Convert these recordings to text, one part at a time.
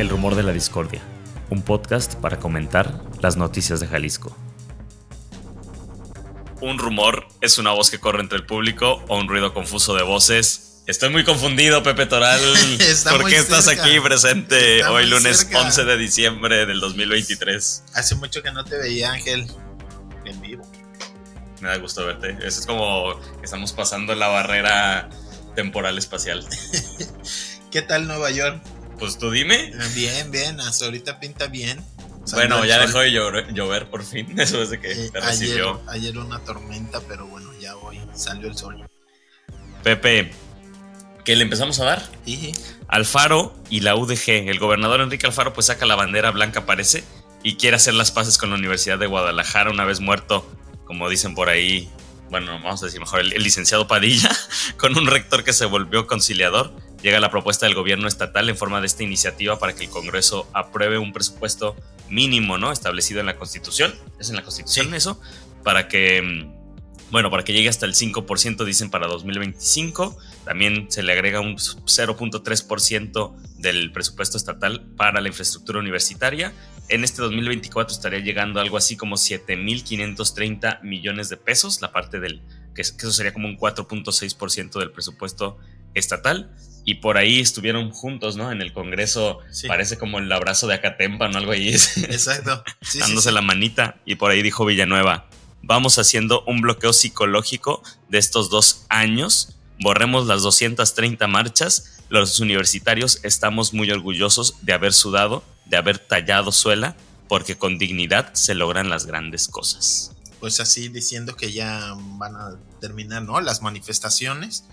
El rumor de la discordia, un podcast para comentar las noticias de Jalisco. Un rumor es una voz que corre entre el público o un ruido confuso de voces. Estoy muy confundido, Pepe Toral. ¿Por qué estás aquí presente hoy lunes 11 de diciembre del 2023? Hace mucho que no te veía, Ángel, en vivo. Me da gusto verte. Eso es como que estamos pasando la barrera temporal espacial. ¿Qué tal Nueva York? Pues tú dime. Bien, hasta ahorita pinta bien. Bueno, ya dejó de llover por fin. Eso es de que te recibió. Ayer una tormenta, pero bueno, ya hoy salió el sol. Pepe, ¿qué le empezamos a dar? Sí. Alfaro y la UDG. El gobernador Enrique Alfaro pues saca la bandera blanca, parece, y quiere hacer las paces con la Universidad de Guadalajara una vez muerto, como dicen por ahí, bueno, vamos a decir mejor, el licenciado Padilla, con un rector que se volvió conciliador. Llega la propuesta del gobierno estatal en forma de esta iniciativa para que el Congreso apruebe un presupuesto mínimo, ¿no? Establecido en la Constitución. ¿Es en la Constitución sí. Eso? Para que llegue hasta el 5%, dicen, para 2025. También se le agrega un 0.3% del presupuesto estatal para la infraestructura universitaria. En este 2024 estaría llegando algo así como 7,530 millones de pesos, la parte del que eso sería como un 4.6% del presupuesto estatal. Y por ahí estuvieron juntos, ¿no? En el Congreso, sí. Parece como el abrazo de Acatempa, ¿no? Algo ahí. Exacto. Sí, dándose la manita. Y por ahí dijo Villanueva: vamos haciendo un bloqueo psicológico de estos 2 años. Borremos las 230 marchas. Los universitarios estamos muy orgullosos de haber sudado, de haber tallado suela, porque con dignidad se logran las grandes cosas. Pues así diciendo que ya van a terminar, ¿no? Las manifestaciones.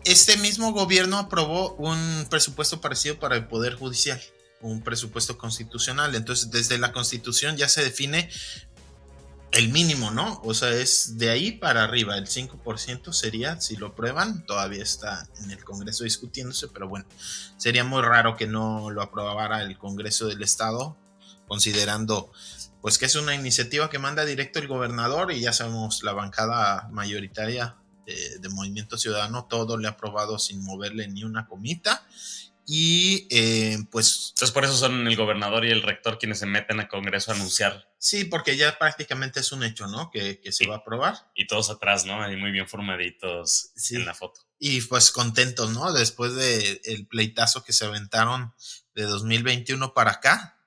Este mismo gobierno aprobó un presupuesto parecido para el Poder Judicial, un presupuesto constitucional. Entonces, desde la Constitución ya se define el mínimo, ¿no? O sea, es de ahí para arriba. El 5% sería, si lo aprueban, todavía está en el Congreso discutiéndose, pero bueno, sería muy raro que no lo aprobara el Congreso del Estado, considerando pues que es una iniciativa que manda directo el gobernador, y ya sabemos, la bancada mayoritaria de Movimiento Ciudadano todo le ha aprobado sin moverle ni una comita. Y pues entonces por eso son el gobernador y el rector quienes se meten al Congreso a anunciar. Sí, porque ya prácticamente es un hecho, ¿no? Que se va a aprobar. Y todos atrás, ¿no? Ahí muy bien formaditos, sí. En la foto. Y pues contentos, ¿no? Después de el pleitazo que se aventaron de 2021 para acá.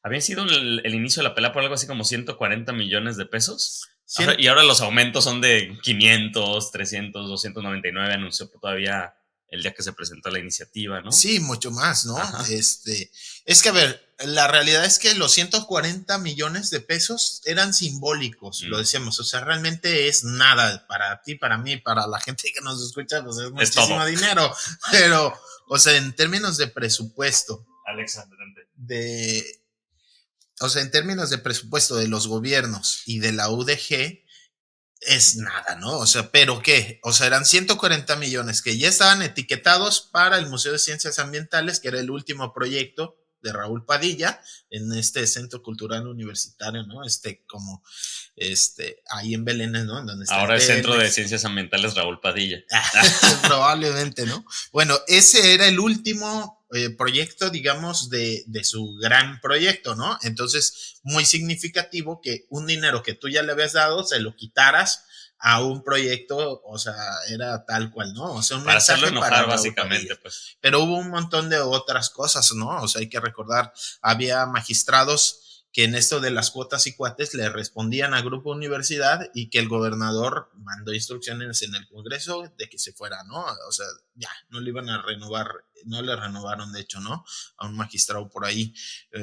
Había sido el inicio de la pelea por algo así como 140 millones de pesos. Y ahora los aumentos son de 500, 300, 299, anunció todavía el día que se presentó la iniciativa, ¿no? Sí, mucho más, ¿no? Es que, a ver, la realidad es que los 140 millones de pesos eran simbólicos, lo decíamos, o sea, realmente es nada para ti, para mí, para la gente que nos escucha, pues es muchísimo dinero, pero, o sea, en términos de presupuesto, Alexa, o sea, en términos de presupuesto de los gobiernos y de la UDG, es nada, ¿no? O sea, ¿pero qué? O sea, eran 140 millones que ya estaban etiquetados para el Museo de Ciencias Ambientales, que era el último proyecto de Raúl Padilla en este Centro Cultural Universitario, ¿no? Ahí en Belén, ¿no? Donde está ahora el Centro de Ciencias Ambientales Raúl Padilla. Probablemente, ¿no? Bueno, ese era el último proyecto, digamos, de su gran proyecto, ¿no? Entonces, muy significativo que un dinero que tú ya le habías dado se lo quitaras a un proyecto, o sea, era tal cual, ¿no? O sea, un para mensaje hacerlo enojar, para básicamente, pues. Pero hubo un montón de otras cosas, ¿no? O sea, hay que recordar, había magistrados que en esto de las cuotas y cuates le respondían a Grupo Universidad, y que el gobernador mandó instrucciones en el Congreso de que se fuera, ¿no? O sea, ya, no le iban a renovar, no le renovaron, de hecho, ¿no? A un magistrado por ahí,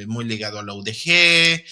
muy ligado a la UDG.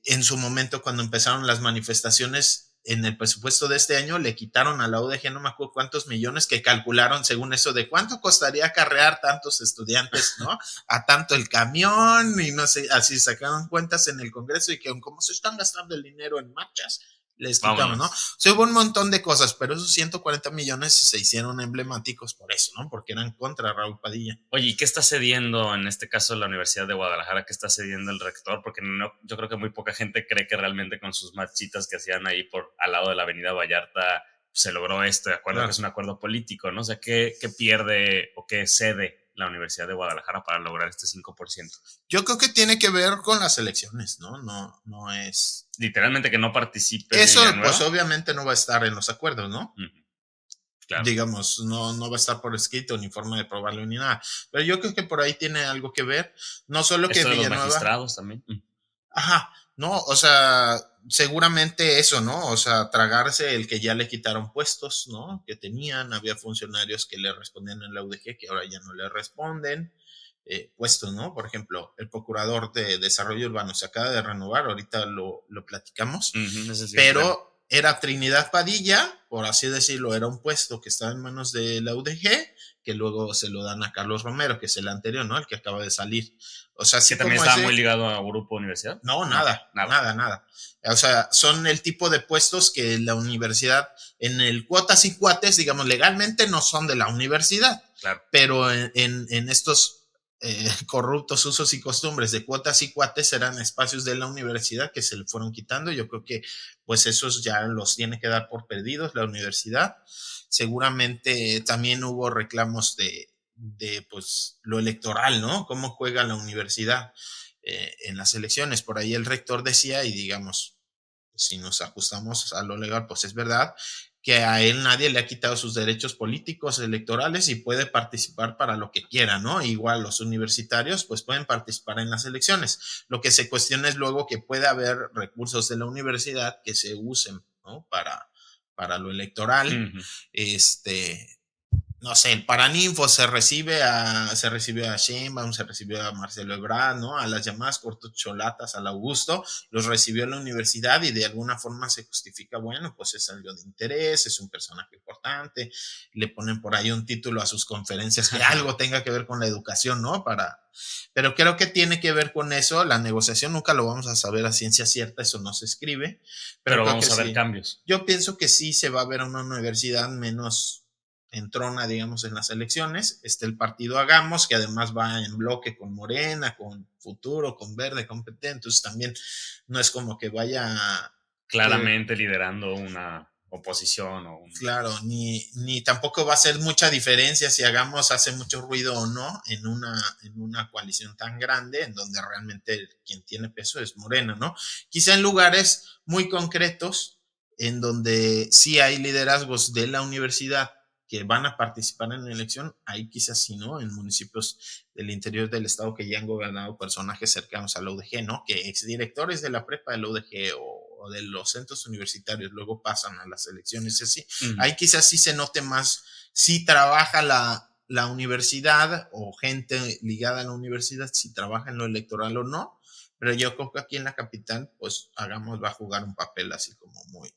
En su momento, cuando empezaron las manifestaciones, en el presupuesto de este año le quitaron a la UDG no me acuerdo cuántos millones, que calcularon según eso de cuánto costaría acarrear tantos estudiantes, ¿no? A tanto el camión, y no sé, así sacaron cuentas en el Congreso, y que como se están gastando el dinero en marchas, les quitamos, ¿no? O sea, hubo un montón de cosas, pero esos 140 millones se hicieron emblemáticos por eso, ¿no? Porque eran contra Raúl Padilla. Oye, ¿y qué está cediendo en este caso la Universidad de Guadalajara? ¿Qué está cediendo el rector? Porque no, yo creo que muy poca gente cree que realmente con sus marchitas que hacían ahí al lado de la avenida Vallarta se logró esto, de acuerdo, claro, que es un acuerdo político, ¿no? O sea, ¿qué pierde o qué cede la Universidad de Guadalajara para lograr este 5%? Yo creo que tiene que ver con las elecciones, ¿no? No es... Literalmente que no participe Eso, pues Villanueva. obviamente no va a estar en los acuerdos, ¿no? Claro. Digamos, no va a estar por escrito ni forma de probarlo ni nada. Pero yo creo que por ahí tiene algo que ver. No solo que Esto de los Villanueva... magistrados también. Ajá, no, o sea, seguramente eso, ¿no? O sea, tragarse el que ya le quitaron puestos, ¿no? Que tenían, había funcionarios que le respondían en la UDG que ahora ya no le responden. Puestos, ¿no? Por ejemplo, el procurador de desarrollo urbano se acaba de renovar, ahorita lo platicamos, Ese sí, pero era Trinidad Padilla, por así decirlo, era un puesto que estaba en manos de la UDG, que luego se lo dan a Carlos Romero, que es el anterior, ¿no? El que acaba de salir. O sea, que así también como estaba ese... muy ligado a Grupo Universidad. No, nada. O sea, son el tipo de puestos que la universidad, en el cuotas y cuates, digamos, legalmente no son de la universidad, claro. pero en estos corruptos usos y costumbres de cuotas y cuates eran espacios de la universidad que se le fueron quitando. Yo creo que pues esos ya los tiene que dar por perdidos la universidad. Seguramente también hubo reclamos de pues lo electoral, ¿no? ¿Cómo juega la universidad en las elecciones? Por ahí el rector decía, y digamos, si nos ajustamos a lo legal, pues es verdad, que a él nadie le ha quitado sus derechos políticos electorales y puede participar para lo que quiera, ¿no? Igual los universitarios pues pueden participar en las elecciones. Lo que se cuestiona es luego que puede haber recursos de la universidad que se usen, ¿no? Para lo electoral. No sé, el Paraninfo se recibe a Sheinbaum, se recibió a Marcelo Ebrard, ¿no? A las llamadas cortocholatas, al Augusto, los recibió la universidad y de alguna forma se justifica, bueno, pues es algo de interés, es un personaje importante, le ponen por ahí un título a sus conferencias que algo tenga que ver con la educación, ¿no? Pero creo que tiene que ver con eso, la negociación nunca lo vamos a saber a ciencia cierta, eso no se escribe, pero creo vamos que a ver sí. cambios. Yo pienso que sí se va a ver una universidad menos entrona, digamos, en las elecciones. El partido Hagamos, que además va en bloque con Morena, con Futuro, con Verde, con PT, entonces también no es como que vaya claramente liderando una oposición o un... Claro, ni tampoco va a ser mucha diferencia si Hagamos hace mucho ruido o no en una coalición tan grande en donde realmente quien tiene peso es Morena, ¿no? Quizá en lugares muy concretos en donde sí hay liderazgos de la universidad que van a participar en la elección, ahí quizás sí, ¿no? En municipios del interior del estado que ya han gobernado personajes cercanos a la UDG, ¿no? Que exdirectores de la prepa de la UDG o de los centros universitarios luego pasan a las elecciones y así. Ahí quizás sí se note más si trabaja la universidad o gente ligada a la universidad, si trabaja en lo electoral o no, pero yo creo que aquí en la capital, pues Hagamos va a jugar un papel así como muy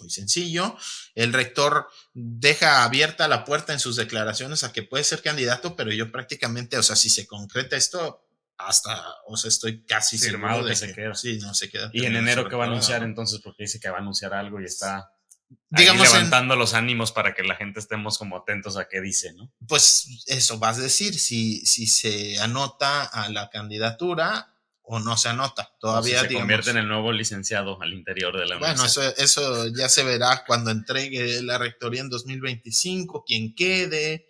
sencillo. El rector deja abierta la puerta en sus declaraciones a que puede ser candidato, pero yo prácticamente, o sea, si se concreta esto, hasta, o sea, estoy casi firmado seguro de que se queda. Sí, no se queda. Y en enero, ¿qué va a anunciar ¿no? entonces? Porque dice que va a anunciar algo y está ahí Digamos levantando los ánimos para que la gente estemos como atentos a qué dice, ¿no? Pues eso vas a decir, si se anota a la candidatura o no se anota. Todavía, o si se digamos, convierte en el nuevo licenciado al interior de la bueno, universidad. eso ya se verá cuando entregue la rectoría en 2025, quién quede,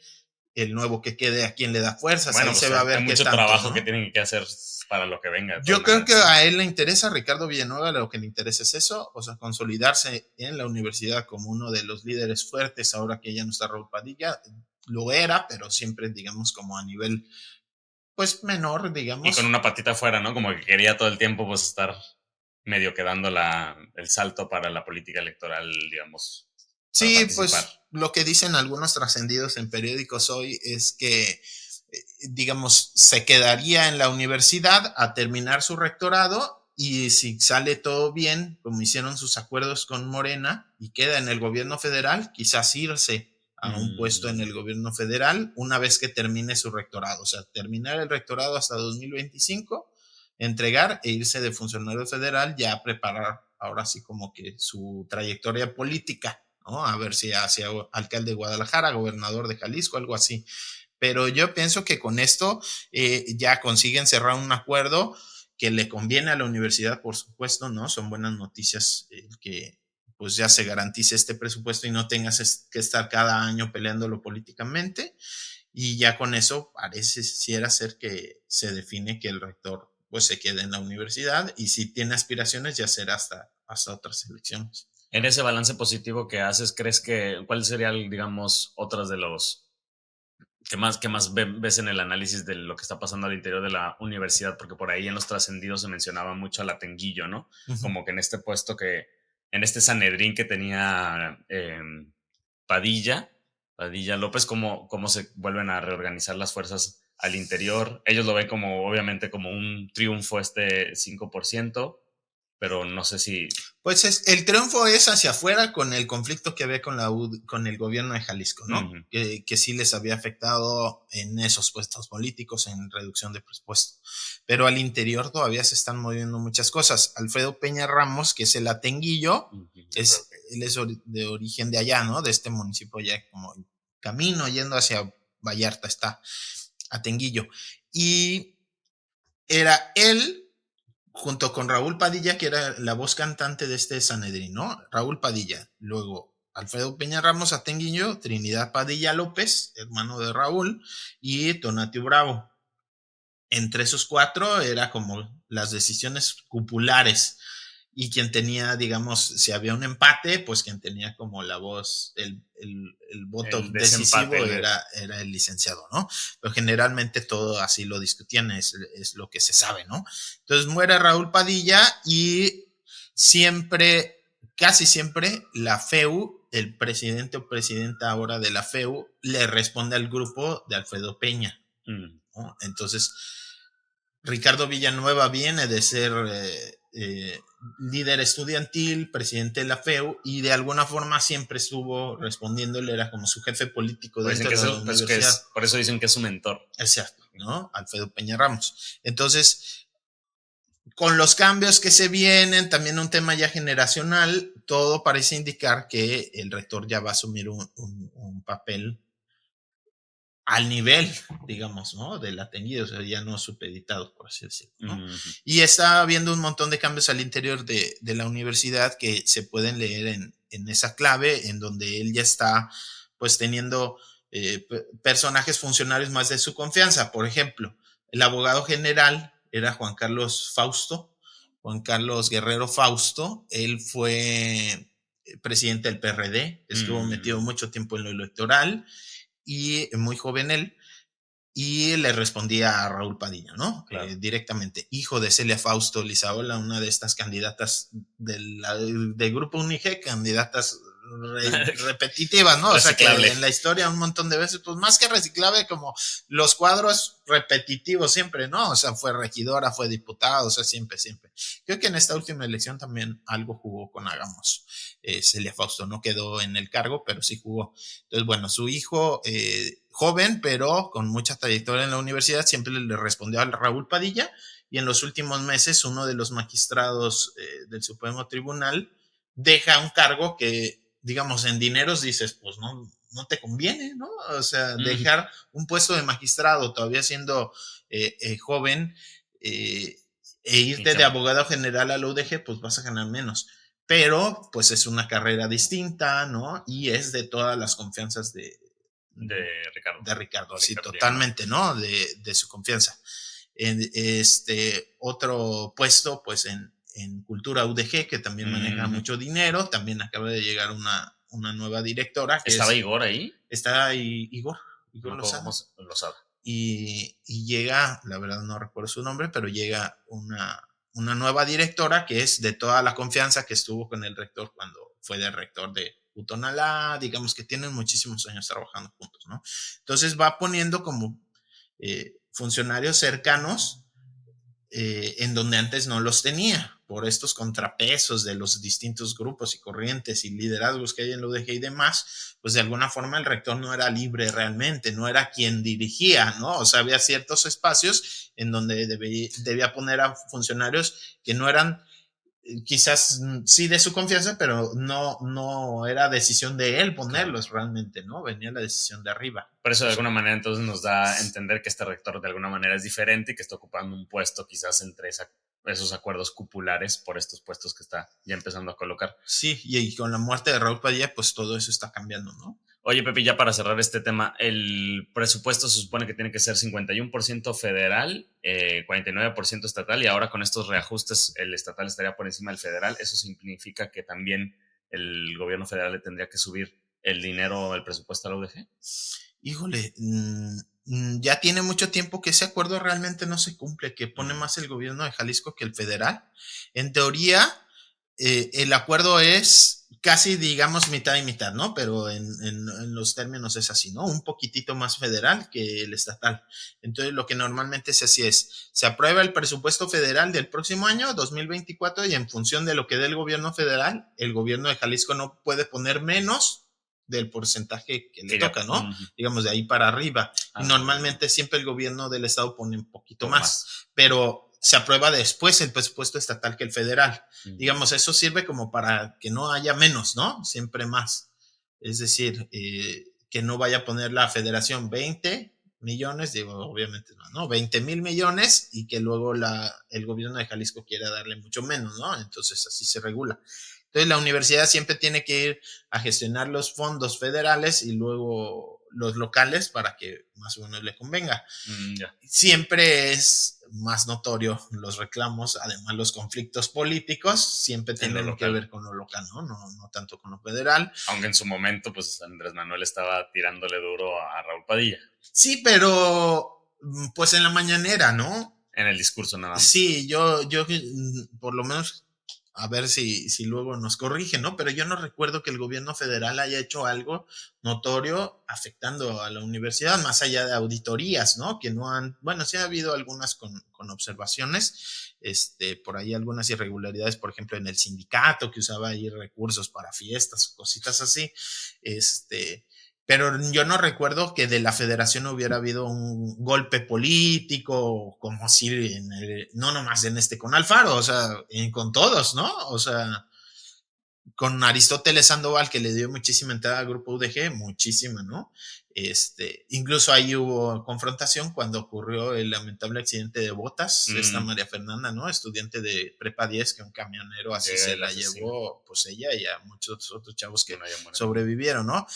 el nuevo que quede, a quién le da fuerzas, Bueno, ahí pues se va a ver hay qué mucho tanto, trabajo que ¿no? tienen que hacer para lo que venga. De Yo todas creo que maneras. a él le interesa, a Ricardo Villanueva, lo que le interesa es eso, o sea, consolidarse en la universidad como uno de los líderes fuertes, ahora que ya no está Raúl Padilla, lo era, pero siempre, digamos, como a nivel pues menor, Y con digamos. una patita afuera, ¿no? Como que quería todo el tiempo pues estar medio que dando el salto para la política electoral, digamos, para Sí, participar. pues lo que dicen algunos trascendidos en periódicos hoy es que, digamos, se quedaría en la universidad a terminar su rectorado y si sale todo bien, como hicieron sus acuerdos con Morena y queda en el gobierno federal, quizás irse a un puesto en el gobierno federal una vez que termine su rectorado, o sea, terminar el rectorado hasta 2025, entregar e irse de funcionario federal, ya preparar ahora sí como que su trayectoria política, ¿no? A ver si hacia alcalde de Guadalajara, gobernador de Jalisco, algo así. Pero yo pienso que con esto ya consiguen cerrar un acuerdo que le conviene a la universidad, por supuesto, ¿no? Son buenas noticias que pues ya se garantice este presupuesto y no tengas que estar cada año peleándolo políticamente. y ya con eso pareciera ser que se define que el rector pues se quede en la universidad y si tiene aspiraciones ya será hasta otras elecciones. En ese balance positivo que haces, ¿crees que cuál sería, digamos, otras de los que más ves en el análisis de lo que está pasando al interior de la universidad? Porque por ahí en los trascendidos se mencionaba mucho a Latenguillo, ¿no? Uh-huh. Como que en este puesto en este Sanedrín que tenía Padilla, Padilla López, cómo se vuelven a reorganizar las fuerzas al interior. Ellos lo ven como, obviamente, como un triunfo este 5%, pero no sé si... Pues el triunfo es hacia afuera con el conflicto que había con el gobierno de Jalisco, ¿no? Uh-huh. Que sí les había afectado en esos puestos políticos, en reducción de presupuesto. Pero al interior todavía se están moviendo muchas cosas. Alfredo Peña Ramos, que es el atenguillo, Uh-huh. él es de origen de allá, ¿no? De este municipio ya como camino yendo hacia Vallarta está Atenguillo. Y era él junto con Raúl Padilla, que era la voz cantante de este Sanedrín, ¿no? Raúl Padilla, luego Alfredo Peña Ramos Atenguillo, Trinidad Padilla López, hermano de Raúl, y Tonatio Bravo. Entre esos cuatro era como las decisiones cupulares y quien tenía, digamos, si había un empate, pues quien tenía como la voz, el voto El desempate. decisivo era el licenciado, ¿no? Pero generalmente todo así lo discutían, es lo que se sabe, ¿no? Entonces muere Raúl Padilla y siempre, casi siempre, la FEU, el presidente o presidenta ahora de la FEU, le responde al grupo de Alfredo Peña, ¿no? Entonces, Ricardo Villanueva viene de ser líder estudiantil, presidente de la FEU, y de alguna forma siempre estuvo respondiéndole, era como su jefe político dentro de la universidad. Por eso dicen que es su mentor. Exacto, ¿no? Alfredo Peña Ramos. Entonces, con los cambios que se vienen, también un tema ya generacional, todo parece indicar que el rector ya va a asumir un papel al nivel, digamos, ¿no? Del atendido, o sea, ya no supeditado, por así decirlo, ¿no? Uh-huh. Y está habiendo un montón de cambios al interior de la universidad que se pueden leer en esa clave, en donde él ya está, pues, teniendo personajes funcionarios más de su confianza. Por ejemplo, el abogado general era Juan Carlos Fausto, Juan Carlos Guerrero Fausto, él fue presidente del PRD, estuvo metido mucho tiempo en lo electoral, y muy joven él, y le respondía a Raúl Padilla, ¿no? Claro. Directamente, hijo de Celia Fausto Lizaola, una de estas candidatas del grupo UNIGE, candidatas repetitivas, ¿no? O sea, que en la historia un montón de veces, pues más que reciclable, como los cuadros repetitivos siempre, ¿no? O sea, fue regidora, fue diputada, o sea, siempre. Creo que en esta última elección también algo jugó con Hagamos. Celia Fausto no quedó en el cargo, pero sí jugó. Entonces, bueno, su hijo, joven, pero con mucha trayectoria en la universidad, siempre le respondió a Raúl Padilla, y en los últimos meses uno de los magistrados del Supremo Tribunal deja un cargo que, digamos, en dineros dices, pues no te conviene, ¿no? O sea, dejar un puesto de magistrado todavía siendo joven e irte de abogado general a la UDG, pues vas a ganar menos. Pero, pues es una carrera distinta, ¿no? Y es de todas las confianzas de Ricardo. De Ricardo, sí, totalmente, ¿no? De su confianza. Otro puesto, pues en Cultura UDG, que también maneja mucho dinero, también acaba de llegar una nueva directora. Que ¿Estaba Igor ahí? Está Igor Lozada. Y llega, la verdad no recuerdo su nombre, pero llega una nueva directora que es de toda la confianza, que estuvo con el rector cuando fue de rector de Utonalá, digamos que tienen muchísimos años trabajando juntos, ¿no? Entonces va poniendo como funcionarios cercanos en donde antes no los tenía, por estos contrapesos de los distintos grupos y corrientes y liderazgos que hay en la UDG y demás, pues de alguna forma el rector no era libre realmente, no era quien dirigía, ¿no? O sea, había ciertos espacios en donde debía poner a funcionarios que no eran quizás sí de su confianza, pero no era decisión de él ponerlos, claro, realmente, ¿no? Venía la decisión de arriba. Por eso de alguna manera entonces nos da a entender que este rector de alguna manera es diferente y que está ocupando un puesto quizás entre esos acuerdos cupulares por estos puestos que está ya empezando a colocar. Sí, y con la muerte de Raúl Padilla, pues todo eso está cambiando, ¿no? Oye, Pepe, ya para cerrar este tema, el presupuesto se supone que tiene que ser 51% federal, 49% estatal, y ahora con estos reajustes el estatal estaría por encima del federal. Eso significa que también el gobierno federal le tendría que subir el dinero, el presupuesto a la UDG. Híjole, ya tiene mucho tiempo que ese acuerdo realmente no se cumple, que pone más el gobierno de Jalisco que el federal. En teoría, el acuerdo es casi, digamos, mitad y mitad, ¿no? Pero en los términos es así, ¿no? Un poquitito más federal que el estatal. Entonces, lo que normalmente se hace es, se aprueba el presupuesto federal del próximo año, 2024, y en función de lo que dé el gobierno federal, el gobierno de Jalisco no puede poner menos del porcentaje que le toca, ¿no? Digamos, de ahí para arriba. Y normalmente siempre el gobierno del estado pone un poquito más, pero se aprueba después el presupuesto estatal que el federal. Digamos, eso sirve como para que no haya menos, ¿no? Siempre más. Es decir, que no vaya a poner la federación 20 millones, digo, obviamente no, 20,000 millones y que luego el gobierno de Jalisco quiera darle mucho menos, ¿no? Entonces así se regula. Entonces la universidad siempre tiene que ir a gestionar los fondos federales y luego los locales para que más o menos le convenga. Yeah. Siempre es más notorio los reclamos, además los conflictos políticos siempre tienen que ver con lo local, ¿no? No tanto con lo federal. Aunque en su momento, pues Andrés Manuel estaba tirándole duro a Raúl Padilla. Sí, pero pues en la mañanera, ¿no? En el discurso nada más. Sí, yo por lo menos, a ver si luego nos corrigen, ¿no? Pero yo no recuerdo que el gobierno federal haya hecho algo notorio afectando a la universidad, más allá de auditorías, ¿no? Que no han, bueno, sí ha habido algunas con observaciones, por ahí algunas irregularidades, por ejemplo, en el sindicato que usaba ahí recursos para fiestas, cositas así, pero yo no recuerdo que de la federación hubiera habido un golpe político, como si, no nomás en con Alfaro, o sea, con todos, ¿no? O sea, con Aristóteles Sandoval, que le dio muchísima entrada al grupo UDG, muchísima, ¿no? Incluso ahí hubo confrontación cuando ocurrió el lamentable accidente de Botas, esta María Fernanda, ¿no? Estudiante de Prepa 10, que un camionero así se la llevó, pues ella y a muchos otros chavos que sobrevivieron, ¿no?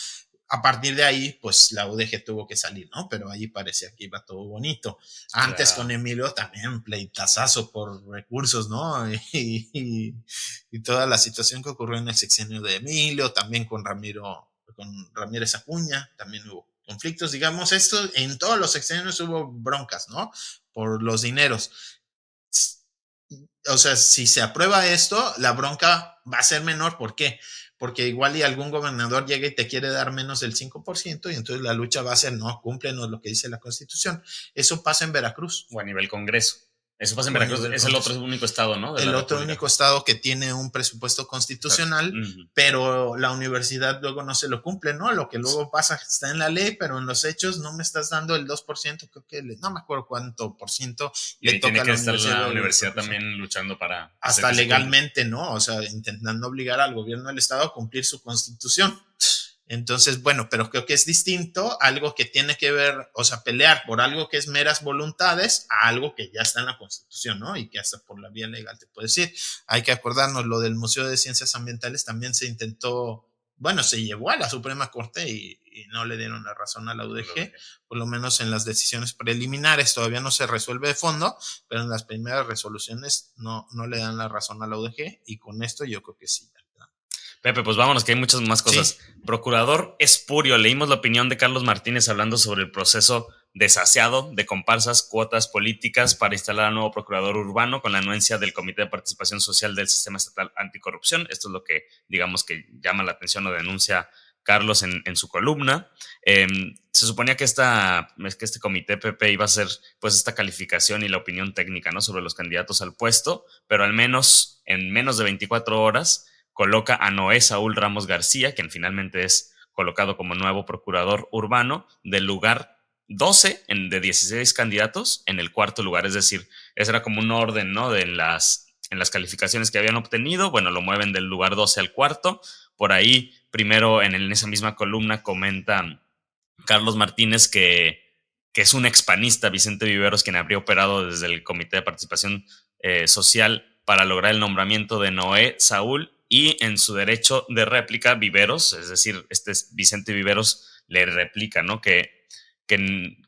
A partir de ahí, pues la UDG tuvo que salir, ¿no? Pero ahí parecía que iba todo bonito. Antes con Emilio también pleitazazo por recursos, ¿no? Y toda la situación que ocurrió en el sexenio de Emilio, también con Ramírez Acuña, también hubo conflictos, digamos, esto en todos los sexenios hubo broncas, ¿no? Por los dineros. O sea, si se aprueba esto, la bronca va a ser menor. ¿Por qué? Porque igual y algún gobernador llega y te quiere dar menos del 5% y entonces la lucha va a ser, no, cúmplenos lo que dice la Constitución. Eso pasa en Veracruz. O a nivel Congreso. Eso pasa en Veracruz, es el otro único estado, ¿no? El otro único estado que tiene un presupuesto constitucional, pero la universidad luego no se lo cumple, ¿no? Lo que luego pasa está en la ley, pero en los hechos no me estás dando el 2%, creo que no me acuerdo cuánto por ciento le toca a la universidad. La universidad también luchando para... Hasta legalmente, ¿no? O sea, intentando obligar al gobierno del estado a cumplir su constitución. Entonces, bueno, pero creo que es distinto algo que tiene que ver, o sea, pelear por algo que es meras voluntades a algo que ya está en la Constitución, ¿no? Y que hasta por la vía legal te puede decir. Hay que acordarnos, lo del Museo de Ciencias Ambientales también se intentó, bueno, se llevó a la Suprema Corte y no le dieron la razón a la UDG, por lo menos en las decisiones preliminares, todavía no se resuelve de fondo, pero en las primeras resoluciones no le dan la razón a la UDG y con esto yo creo que sí. Pepe, pues vámonos, que hay muchas más cosas. Sí. Procurador espurio, leímos la opinión de Carlos Martínez hablando sobre el proceso desasiado de comparsas, cuotas políticas para instalar a nuevo procurador urbano con la anuencia del Comité de Participación Social del Sistema Estatal Anticorrupción. Esto es lo que, digamos, que llama la atención o denuncia Carlos en su columna. Se suponía que este comité, Pepe, iba a hacer pues esta calificación y la opinión técnica, ¿no?, sobre los candidatos al puesto, pero al menos en menos de 24 horas coloca a Noé Saúl Ramos García, quien finalmente es colocado como nuevo procurador urbano, del lugar 12 de 16 candidatos en el cuarto lugar. Es decir, ese era como un orden, ¿no?, de en las calificaciones que habían obtenido. Bueno, lo mueven del lugar 12 al cuarto. Por ahí, primero en esa misma columna comenta Carlos Martínez que es un expanista, Vicente Viveros, quien habría operado desde el Comité de Participación Social para lograr el nombramiento de Noé Saúl y en su derecho de réplica, Viveros, es decir, Vicente Viveros le replica, ¿no? Que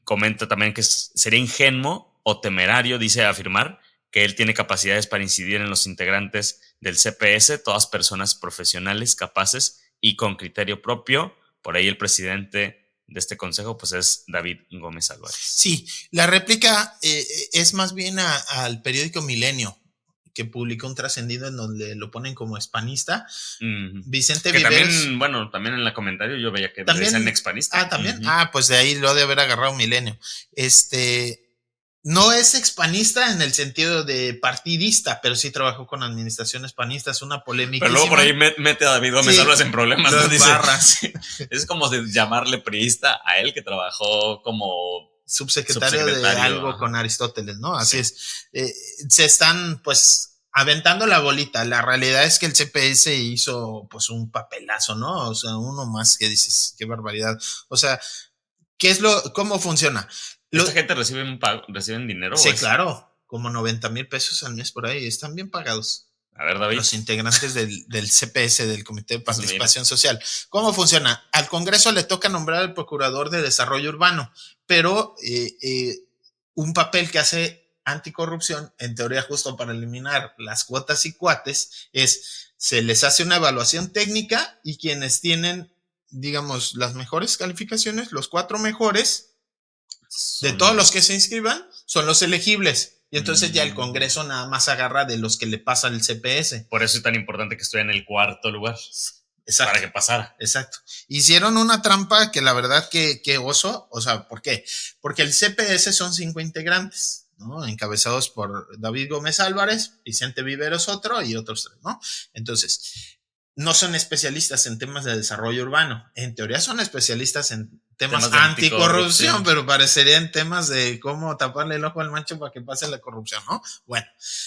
comenta también que sería ingenuo o temerario, dice, afirmar que él tiene capacidades para incidir en los integrantes del CPS, todas personas profesionales, capaces y con criterio propio. Por ahí el presidente de este consejo pues es David Gómez Álvarez. Sí, la réplica es más bien al periódico Milenio, que publicó un trascendido en donde lo ponen como hispanista. Vicente que Viveros. También, bueno, también en la comentario yo veía que decían expanista. También. Pues de ahí lo de haber agarrado Milenio. No es expanista en el sentido de partidista, pero sí trabajó con administraciones panistas, una polémica. Pero luego por ahí mete a David Gómez Álvarez en problemas, ¿no? Dice, es como de llamarle priista a él que trabajó como subsecretario de algo con Aristóteles, ¿no? Así es. Se están, pues, aventando la bolita. La realidad es que el CPS hizo, pues, un papelazo, ¿no? O sea, uno más que dices, qué barbaridad. O sea, cómo funciona? ¿Esta gente reciben dinero? Sí, claro, como 90,000 pesos al mes por ahí, están bien pagados. A ver, David. Los integrantes del CPS, del Comité de Participación Social. ¿Cómo funciona? Al Congreso le toca nombrar al Procurador de Desarrollo Urbano, pero un papel que hace anticorrupción, en teoría justo para eliminar las cuotas y cuates, se les hace una evaluación técnica y quienes tienen, digamos, las mejores calificaciones, los 4 mejores, de todos los que se inscriban, son los elegibles. Y entonces ya el Congreso nada más agarra de los que le pasa el CPS. Por eso es tan importante que estuviera en el 4º lugar. Exacto. Para que pasara. Exacto. Hicieron una trampa que la verdad que oso. O sea, ¿por qué? Porque el CPS son 5 integrantes, ¿no? Encabezados por David Gómez Álvarez, Vicente Viveros otro y otros 3, ¿no? Entonces, no son especialistas en temas de desarrollo urbano. En teoría son especialistas en temas anticorrupción, pero parecería en temas de cómo taparle el ojo al macho para que pase la corrupción, ¿no? Bueno,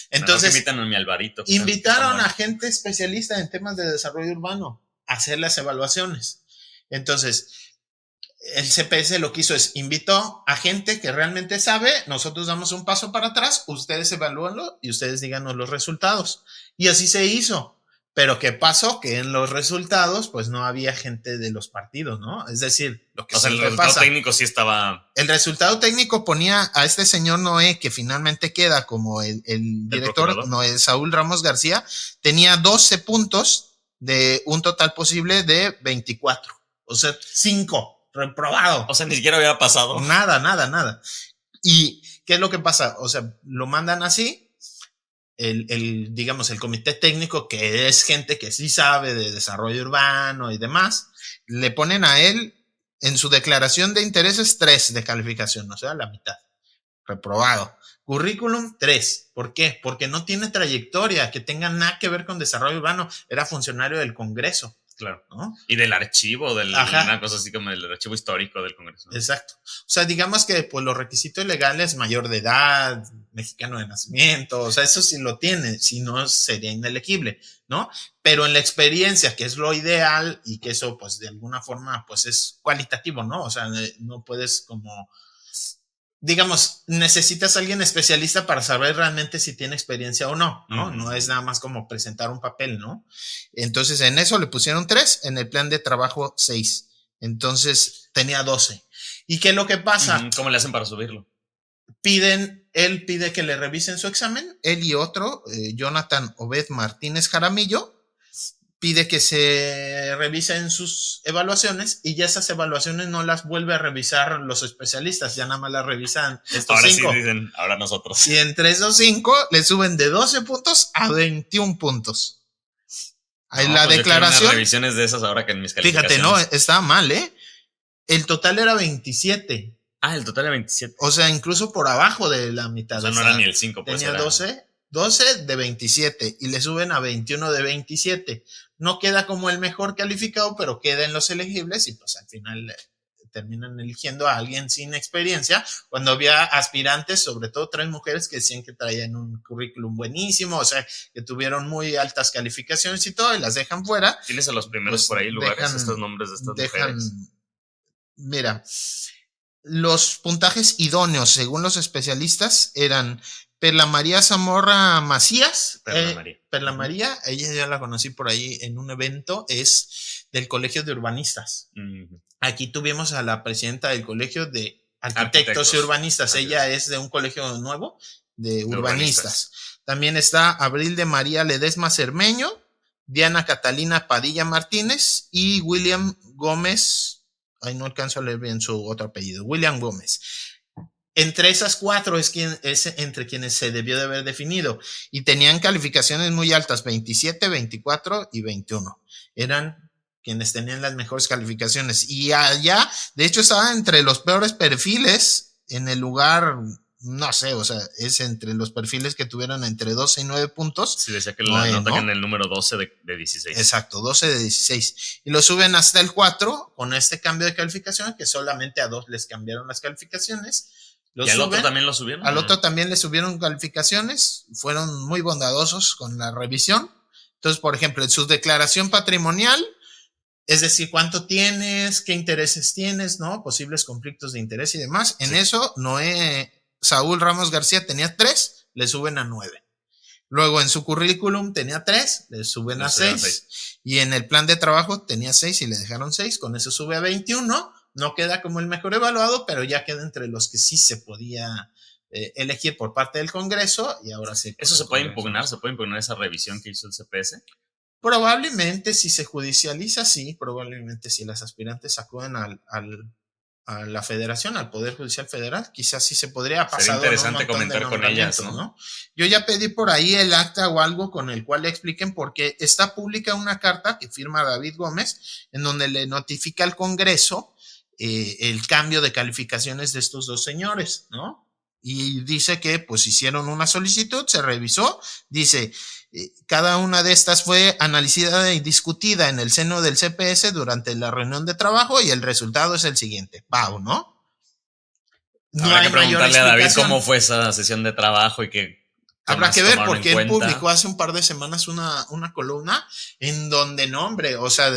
entonces invitan a mi Alvarito, invitaron a gente especialista en temas de desarrollo urbano a hacer las evaluaciones. Entonces, el CPS lo que hizo es invitó a gente que realmente sabe, nosotros damos un paso para atrás, ustedes evalúenlo y ustedes díganos los resultados. Y así se hizo. Pero ¿qué pasó? Que en los resultados, pues no había gente de los partidos, ¿no? Es decir, lo que el resultado técnico sí estaba. El resultado técnico ponía a este señor Noé, que finalmente queda como el director, Noé Saúl Ramos García, tenía 12 puntos de un total posible de 24. O sea, 5, reprobado. O sea, ni siquiera había pasado. Nada. ¿Y qué es lo que pasa? O sea, lo mandan así. Digamos, el comité técnico, que es gente que sí sabe de desarrollo urbano y demás, le ponen a él en su declaración de intereses 3 de calificación, o sea, la mitad. Reprobado. Currículum 3. ¿Por qué? Porque no tiene trayectoria que tenga nada que ver con desarrollo urbano. Era funcionario del Congreso. Claro, ¿no? Y del archivo, una cosa así como el archivo histórico del Congreso, ¿no? Exacto. O sea, digamos que pues los requisitos legales, mayor de edad, mexicano de nacimiento, o sea, eso sí lo tiene, si no sería inelegible, ¿no? Pero en la experiencia, que es lo ideal y que eso pues de alguna forma pues es cualitativo, ¿no? O sea, no puedes como, digamos, necesitas a alguien especialista para saber realmente si tiene experiencia o no, ¿no? Uh-huh. No es nada más como presentar un papel, ¿no? Entonces, en eso le pusieron 3, en el plan de trabajo 6. Entonces, tenía 12. ¿Y qué es lo que pasa? ¿Cómo le hacen para subirlo? Él pide que le revisen su examen, él y otro, Jonathan Obed Martínez Jaramillo, pide que se revisen sus evaluaciones y ya esas evaluaciones no las vuelve a revisar los especialistas, ya nada más las revisan estos 5. Ahora sí dicen, ahora nosotros. Y entre esos 5 le suben de 12 puntos a 21 puntos. Ahí la pues declaración. Unas revisiones de esas ahora que en mis calificaciones. Fíjate, no, estaba mal, ¿eh? El total era 27. Ah, el total era 27. O sea, incluso por abajo de la mitad. O sea, no era ni el 5. Pues tenía 12 de 27 y le suben a 21 de 27. No queda como el mejor calificado, pero queda en los elegibles y pues al final terminan eligiendo a alguien sin experiencia, cuando había aspirantes, sobre todo 3 mujeres que decían que traían un currículum buenísimo, o sea, que tuvieron muy altas calificaciones y todo, y las dejan fuera. ¿Tienes a los primeros pues por ahí lugares, estos nombres de estas mujeres? Mira, los puntajes idóneos, según los especialistas, eran Perla María Zamora Macías. Perla María, ella ya la conocí por ahí en un evento, es del Colegio de Urbanistas. Aquí tuvimos a la presidenta del Colegio de Arquitectos y Urbanistas. Ella es de un colegio nuevo de urbanistas. También está Abril de María Ledesma Cermeño, Diana Catalina Padilla Martínez y William Gómez. Ay, no alcanzo a leer bien su otro apellido. William Gómez. Entre esas 4 es entre quienes se debió de haber definido, y tenían calificaciones muy altas, 27, 24 y 21. Eran quienes tenían las mejores calificaciones, y allá, de hecho, estaba entre los peores perfiles en el lugar, no sé, o sea, es entre los perfiles que tuvieron entre 12 y 9 puntos. Sí, decía que la nota, ¿no?, que en el número 12 de 16. Exacto, 12 de 16. Y lo suben hasta el 4 con este cambio de calificación, que solamente a 2 les cambiaron las calificaciones. ¿Y al otro también lo subieron? Al otro también le subieron calificaciones, fueron muy bondadosos con la revisión. Entonces, por ejemplo, en su declaración patrimonial, es decir, cuánto tienes, qué intereses tienes, ¿no? Posibles conflictos de interés y demás. En eso, Saúl Ramos García tenía 3, le suben a 9. Luego en su currículum tenía 3, le suben a 6. Y en el plan de trabajo tenía 6 y le dejaron 6, con eso sube a 21. No queda como el mejor evaluado, pero ya queda entre los que sí se podía elegir por parte del Congreso, y ahora sí. ¿Eso se puede impugnar? ¿Se puede impugnar esa revisión que hizo el CPS? Probablemente, si se judicializa, sí. Probablemente, si las aspirantes acuden a la Federación, al Poder Judicial Federal, quizás sí se podría pasar. Sería interesante comentar con ellas, ¿no? Yo ya pedí por ahí el acta o algo con el cual le expliquen, porque está pública una carta que firma David Gómez, en donde le notifica al Congreso el cambio de calificaciones de estos 2 señores, ¿no? Y dice que pues hicieron una solicitud, se revisó, dice, cada una de estas fue analizada y discutida en el seno del CPS durante la reunión de trabajo, y el resultado es el siguiente. ¡Pau!, ¿no? Habrá que preguntarle a David cómo fue esa sesión de trabajo y qué habrá que ver, porque él publicó hace un par de semanas una columna en donde, no, hombre, o sea,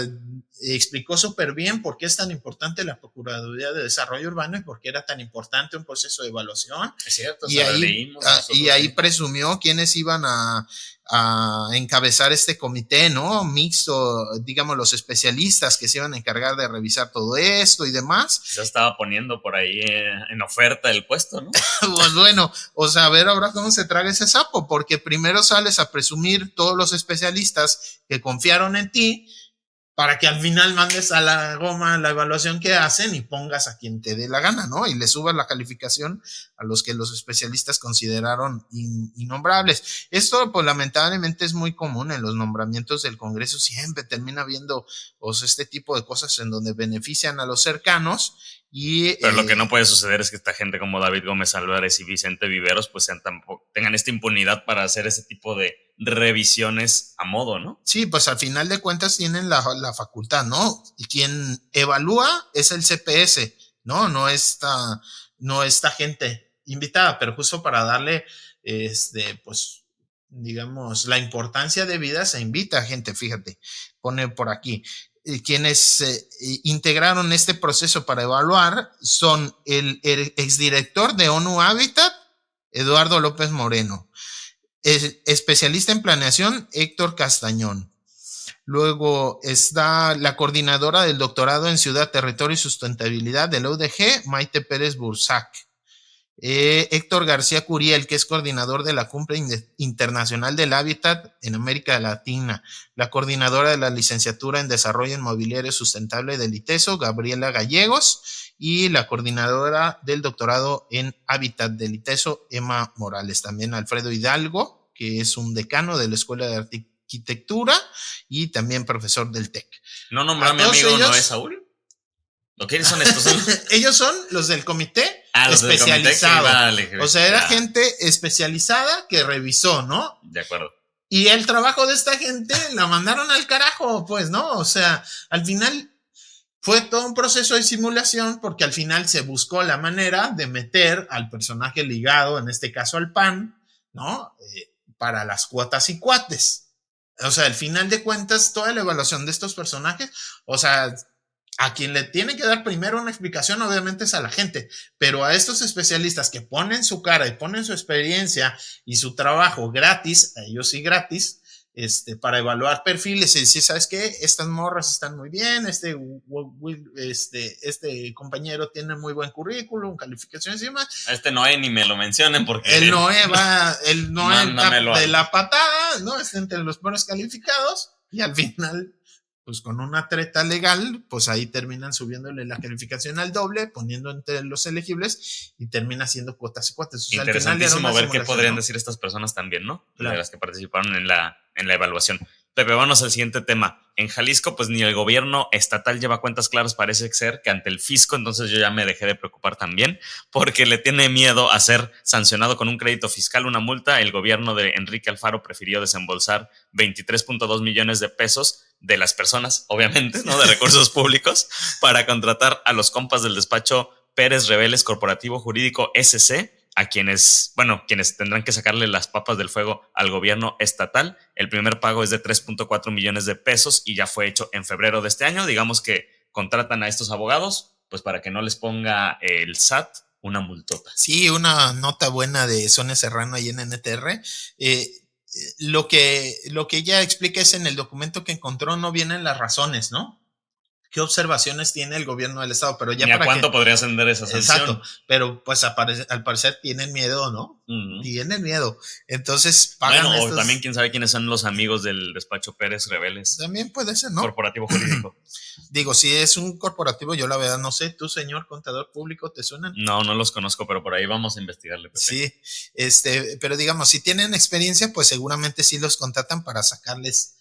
explicó súper bien por qué es tan importante la Procuraduría de Desarrollo Urbano y por qué era tan importante un proceso de evaluación. Es cierto, y ahí presumió quiénes iban a encabezar este comité, ¿no? Mixto, digamos, los especialistas que se iban a encargar de revisar todo esto y demás. Se estaba poniendo por ahí en oferta el puesto, ¿no? Pues bueno, o sea, a ver ahora cómo se traga ese sapo, porque primero sales a presumir todos los especialistas que confiaron en ti, para que al final mandes a la goma la evaluación que hacen y pongas a quien te dé la gana, ¿no? Y le subas la calificación a los que los especialistas consideraron innombrables. Esto, pues, lamentablemente es muy común en los nombramientos del Congreso. Siempre termina habiendo, pues, este tipo de cosas en donde benefician a los cercanos. Pero lo que no puede suceder es que esta gente como David Gómez Álvarez y Vicente Viveros pues tengan esta impunidad para hacer ese tipo de revisiones a modo, ¿no? Sí, pues al final de cuentas tienen la facultad, ¿no? Y quien evalúa es el CPS, ¿no? No esta gente invitada, pero justo para darle, pues, digamos, la importancia de vida, se invita a gente, fíjate, pone por aquí. Quienes integraron este proceso para evaluar son el exdirector de ONU Habitat, Eduardo López Moreno, especialista en planeación, Héctor Castañón. Luego está la coordinadora del doctorado en Ciudad, Territorio y Sustentabilidad de la UDG, Maite Pérez Bursac. Héctor García Curiel, que es coordinador de la Cumbre Internacional del Hábitat en América Latina, la coordinadora de la licenciatura en Desarrollo Inmobiliario Sustentable del ITESO, Gabriela Gallegos, y la coordinadora del doctorado en Hábitat del ITESO, Emma Morales. También Alfredo Hidalgo, que es un decano de la Escuela de Arquitectura y también profesor del TEC. ¿No nombró a mi amigo Noé Saúl? ¿O quiénes son estos? Ellos son los del comité especializado. Vale, o sea, era gente especializada que revisó, ¿no? De acuerdo. Y el trabajo de esta gente la mandaron al carajo, pues, ¿no? O sea, al final fue todo un proceso de simulación, porque al final se buscó la manera de meter al personaje ligado, en este caso al PAN, ¿no? Para las cuotas y cuates. O sea, al final de cuentas, toda la evaluación de estos personajes, o sea, A quien le tiene que dar primero una explicación, obviamente, es a la gente, pero a estos especialistas que ponen su cara y ponen su experiencia y su trabajo gratis, a ellos sí gratis, para evaluar perfiles y decir, ¿sabes qué? Estas morras están muy bien, este compañero tiene muy buen currículum, calificaciones y demás. A Noé ni me lo mencionen porque el Noé va de mal. la patada, ¿no? Está entre los buenos calificados y al final, pues con una treta legal, pues ahí terminan subiéndole la calificación al doble, poniendo entre los elegibles y termina siendo cuotas y cuotas. O sea, interesantísimo ver qué podrían decir estas personas también, ¿no? Claro. De las que participaron en la evaluación. Pepe, vamos al siguiente tema. En Jalisco, pues ni el gobierno estatal lleva cuentas claras, parece ser que ante el fisco, entonces yo ya me dejé de preocupar también, porque le tiene miedo a ser sancionado con un crédito fiscal, una multa. El gobierno de Enrique Alfaro prefirió desembolsar 23.2 millones de pesos de las personas, obviamente, ¿no? De recursos públicos, para contratar a los compas del despacho Pérez Reveles Corporativo Jurídico SC, a quienes tendrán que sacarle las papas del fuego al gobierno estatal. El primer pago es de 3.4 millones de pesos y ya fue hecho en febrero de este año. Digamos que contratan a estos abogados pues para que no les ponga el SAT una multota. Sí, una nota buena de Sonia Serrano ahí en NTR. Lo que ella explica es en el documento que encontró no vienen las razones, ¿no? ¿Qué observaciones tiene el gobierno del estado? Pero ya ¿Y a cuánto podría ascender esa sanción? Exacto, pero pues al parecer tienen miedo, ¿no? Tienen miedo. Entonces pagan o también quién sabe quiénes son los amigos del despacho Pérez Reveles. También puede ser, ¿no? Corporativo jurídico. Digo, si es un corporativo, yo la verdad no sé. ¿Tú, señor contador público, te suenan? No los conozco, pero por ahí vamos a investigarle, Pepe. Sí, pero digamos, si tienen experiencia, pues seguramente sí los contratan para sacarles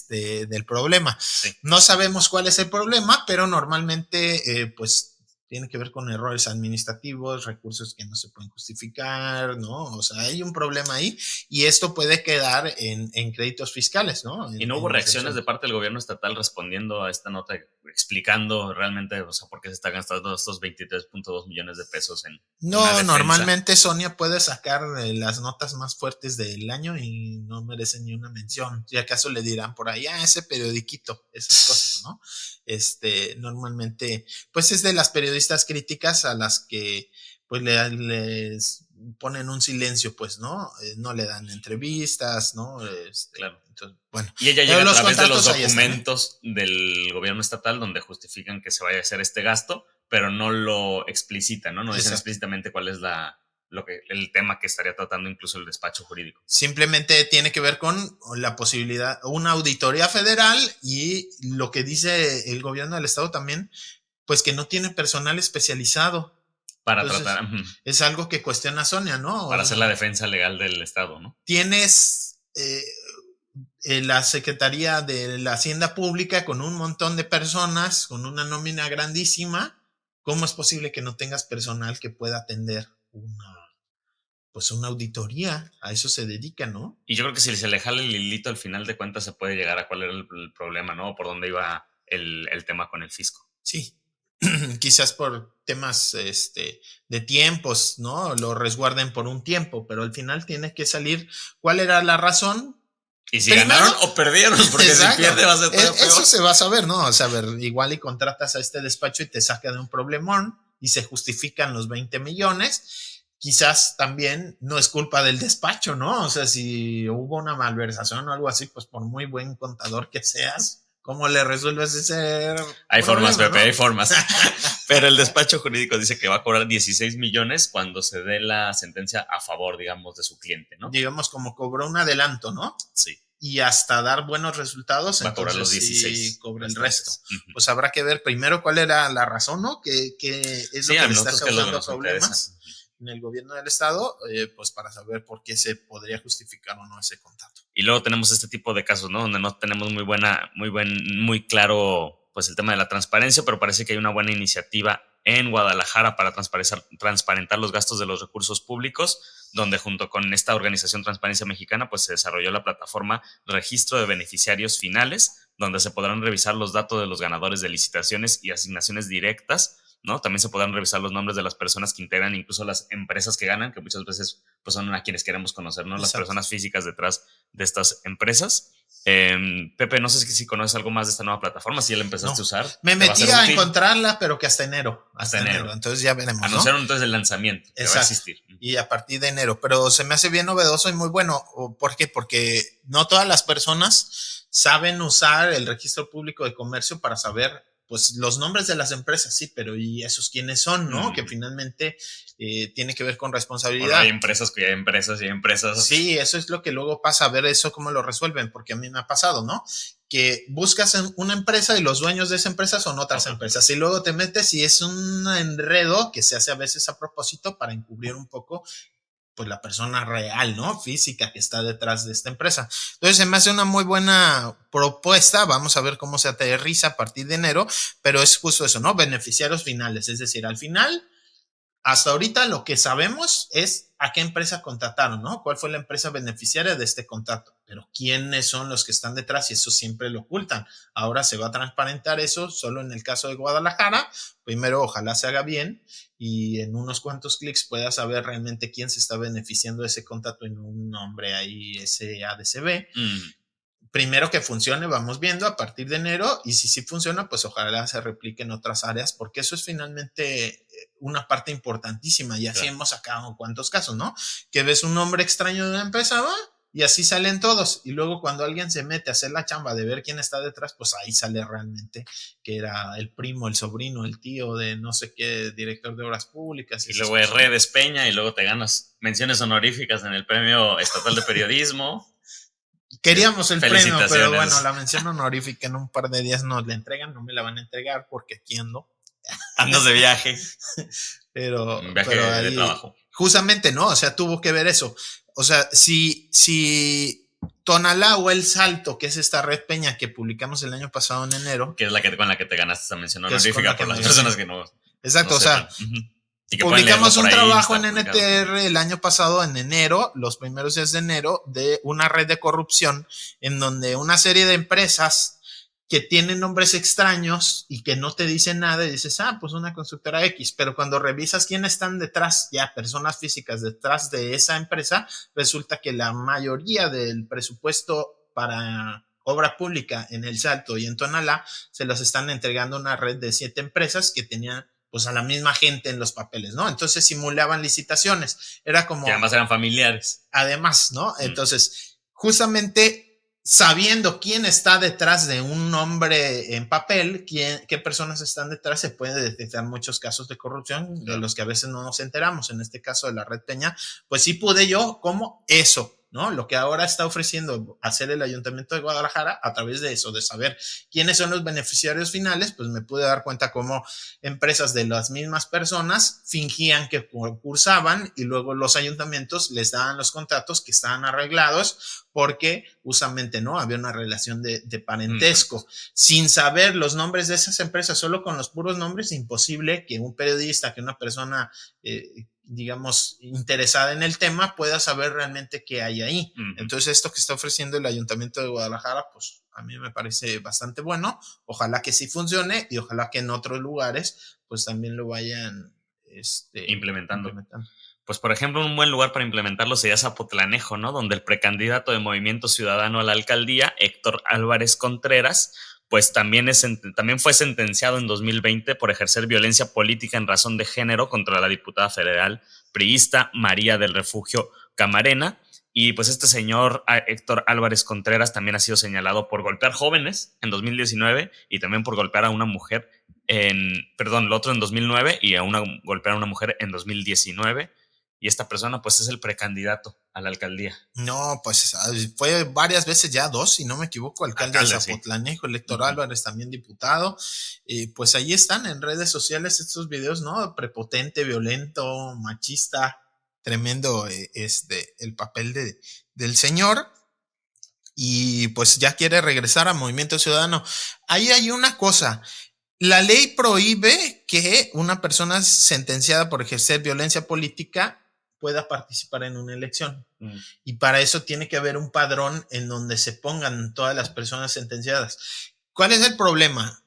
del problema. Sí. No sabemos cuál es el problema, pero normalmente pues tiene que ver con errores administrativos, recursos que no se pueden justificar, ¿no? O sea, hay un problema ahí y esto puede quedar en créditos fiscales, ¿no? ¿Y no hubo reacciones de parte del gobierno estatal respondiendo a esta nota, explicando realmente, o sea, por qué se está gastando estos 23.2 millones de pesos en No, normalmente Sonia puede sacar las notas más fuertes del año y no merece ni una mención. Si acaso le dirán por ahí, ese periodiquito, esas cosas, ¿no? Normalmente, pues es de las periodistas críticas a las que pues les ponen un silencio, pues, ¿no? No le dan entrevistas, ¿no? Claro. Entonces, bueno. Y ella llega a través de los documentos del gobierno estatal donde justifican que se vaya a hacer este gasto, pero no lo explicitan, ¿no? No dicen explícitamente cuál es el tema que estaría tratando incluso el despacho jurídico. Simplemente tiene que ver con la posibilidad, una auditoría federal y lo que dice el gobierno del estado también, pues que no tiene personal especializado. Para entonces, tratar. Es algo que cuestiona Sonia, ¿no? Para hacer la defensa legal del estado, ¿no? Tienes la Secretaría de la Hacienda Pública con un montón de personas, con una nómina grandísima. ¿Cómo es posible que no tengas personal que pueda atender una auditoría? A eso se dedica, ¿no? Y yo creo que si se le jala el hilito, al final de cuentas se puede llegar a cuál era el problema, ¿no? Por dónde iba el tema con el fisco. Sí. Quizás por temas de tiempos, ¿no? Lo resguarden por un tiempo, pero al final tiene que salir cuál era la razón. Y si ganaron o perdieron, porque exacto, si pierde va a ser todo peor. Eso se va a saber, ¿no? O sea, igual y contratas a este despacho y te saca de un problemón y se justifican los 20 millones. Quizás también no es culpa del despacho, ¿no? O sea, si hubo una malversación o algo así, pues por muy buen contador que seas, ¿cómo le resuelves ese Hay formas, Pepe, ¿no? Hay formas. Pero el despacho jurídico dice que va a cobrar 16 millones cuando se dé la sentencia a favor, digamos, de su cliente, ¿no? Digamos, como cobró un adelanto, ¿no? Sí. Y hasta dar buenos resultados, va a cobrar los 16. Sí, cobra el resto. Pues habrá que ver primero cuál era la razón, ¿no? Que es lo que le está causando problemas en el gobierno del estado, pues para saber por qué se podría justificar o no ese contrato. Y luego tenemos este tipo de casos, ¿no? Donde no tenemos muy claro pues el tema de la transparencia, pero parece que hay una buena iniciativa en Guadalajara para transparentar los gastos de los recursos públicos, donde junto con esta organización Transparencia Mexicana pues se desarrolló la plataforma Registro de Beneficiarios Finales, donde se podrán revisar los datos de los ganadores de licitaciones y asignaciones directas ¿no? También se podrán revisar los nombres de las personas que integran incluso las empresas que ganan, que muchas veces pues, son a quienes queremos conocer, ¿no? Las personas físicas detrás de estas empresas. Pepe, no sé si conoces algo más de esta nueva plataforma, si ya la empezaste a usar. Me metí a encontrarla, pero que hasta enero. Hasta enero. Entonces ya veremos. Anunciaron entonces el lanzamiento, que va a existir. Y a partir de enero. Pero se me hace bien novedoso y muy bueno. ¿Por qué? Porque no todas las personas saben usar el registro público de comercio para saber pues los nombres de las empresas, sí, pero ¿y esos quiénes son, no? Que finalmente tiene que ver con responsabilidad. Bueno, hay empresas que hay empresas y hay empresas. Sí, eso es lo que luego pasa, a ver eso cómo lo resuelven, porque a mí me ha pasado, ¿no? Que buscas en una empresa y los dueños de esa empresa son otras empresas y luego te metes y es un enredo que se hace a veces a propósito para encubrir un poco pues la persona real, ¿no? Física que está detrás de esta empresa. Entonces se me hace una muy buena propuesta, vamos a ver cómo se aterriza a partir de enero, pero es justo eso, ¿no? Beneficiarios finales, es decir, al final, hasta ahorita lo que sabemos es a qué empresa contrataron, ¿no? ¿Cuál fue la empresa beneficiaria de este contrato? Pero ¿quiénes son los que están detrás? Y eso siempre lo ocultan. Ahora se va a transparentar eso, solo en el caso de Guadalajara. Primero, ojalá se haga bien y en unos cuantos clics pueda saber realmente quién se está beneficiando de ese contrato en un nombre ahí, SADCB. Primero que funcione, vamos viendo a partir de enero, y si sí funciona, pues ojalá se replique en otras áreas, porque eso es finalmente una parte importantísima, y así hemos sacado cuántos casos, ¿no? Que ves un nombre extraño de una empresa, ¿va? Y así salen todos, y luego cuando alguien se mete a hacer la chamba de ver quién está detrás, pues ahí sale realmente que era el primo, el sobrino, el tío de no sé qué director de obras públicas. Y luego Redes Peña, y luego te ganas menciones honoríficas en el Premio Estatal de Periodismo. Queríamos el premio, pero bueno, la mención honorífica en un par de días nos la entregan, no me la van a entregar porque aquí ando. Andas de viaje. pero un viaje pero ahí, de trabajo. Justamente, ¿no? O sea, tuvo que ver eso. O sea, si Tonalá o El Salto, que es esta red Peña que publicamos el año pasado en enero. Que es con la que te ganaste esa mención honorífica por las personas que no. Exacto, no o sea. Publicamos un trabajo en NTR el año pasado, en enero, los primeros días de enero, de una red de corrupción en donde una serie de empresas que tienen nombres extraños y que no te dicen nada y dices, pues una constructora X, pero cuando revisas quiénes están detrás, ya personas físicas detrás de esa empresa, resulta que la mayoría del presupuesto para obra pública en El Salto y en Tonalá se los están entregando a una red de 7 empresas que tenían pues a la misma gente en los papeles, ¿no? Entonces simulaban licitaciones, era como... Que además eran familiares. Además, ¿no? Entonces, justamente sabiendo quién está detrás de un nombre en papel, qué personas están detrás, se puede detectar muchos casos de corrupción de los que a veces no nos enteramos. En este caso de la red Peña, pues sí pude yo como eso, ¿no? Lo que ahora está ofreciendo hacer el Ayuntamiento de Guadalajara a través de eso, de saber quiénes son los beneficiarios finales, pues me pude dar cuenta cómo empresas de las mismas personas fingían que concursaban y luego los ayuntamientos les daban los contratos que estaban arreglados porque justamente no había una relación de parentesco. Sin saber los nombres de esas empresas, solo con los puros nombres, imposible que un periodista, que una persona digamos, interesada en el tema, pueda saber realmente qué hay ahí. Entonces, esto que está ofreciendo el Ayuntamiento de Guadalajara, pues a mí me parece bastante bueno. Ojalá que sí funcione y ojalá que en otros lugares, pues también lo vayan implementando. Pues, por ejemplo, un buen lugar para implementarlo sería Zapotlanejo, ¿no? Donde el precandidato de Movimiento Ciudadano a la alcaldía, Héctor Álvarez Contreras, pues también fue sentenciado en 2020 por ejercer violencia política en razón de género contra la diputada federal priista María del Refugio Camarena. Y pues este señor Héctor Álvarez Contreras también ha sido señalado por golpear jóvenes en 2019 y también por golpear a una mujer el otro en 2009 y golpear a una mujer en 2019. Y esta persona pues es el precandidato a la alcaldía. No, pues fue varias veces ya, 2, si no me equivoco, alcalde de Zapotlanejo, sí. Héctor Álvarez también diputado. Pues ahí están en redes sociales estos videos, ¿no? Prepotente, violento, machista, tremendo el papel del señor. Y pues ya quiere regresar a Movimiento Ciudadano. Ahí hay una cosa. La ley prohíbe que una persona sentenciada por ejercer violencia política pueda participar en una elección. Y para eso tiene que haber un padrón en donde se pongan todas las personas sentenciadas. ¿Cuál es el problema?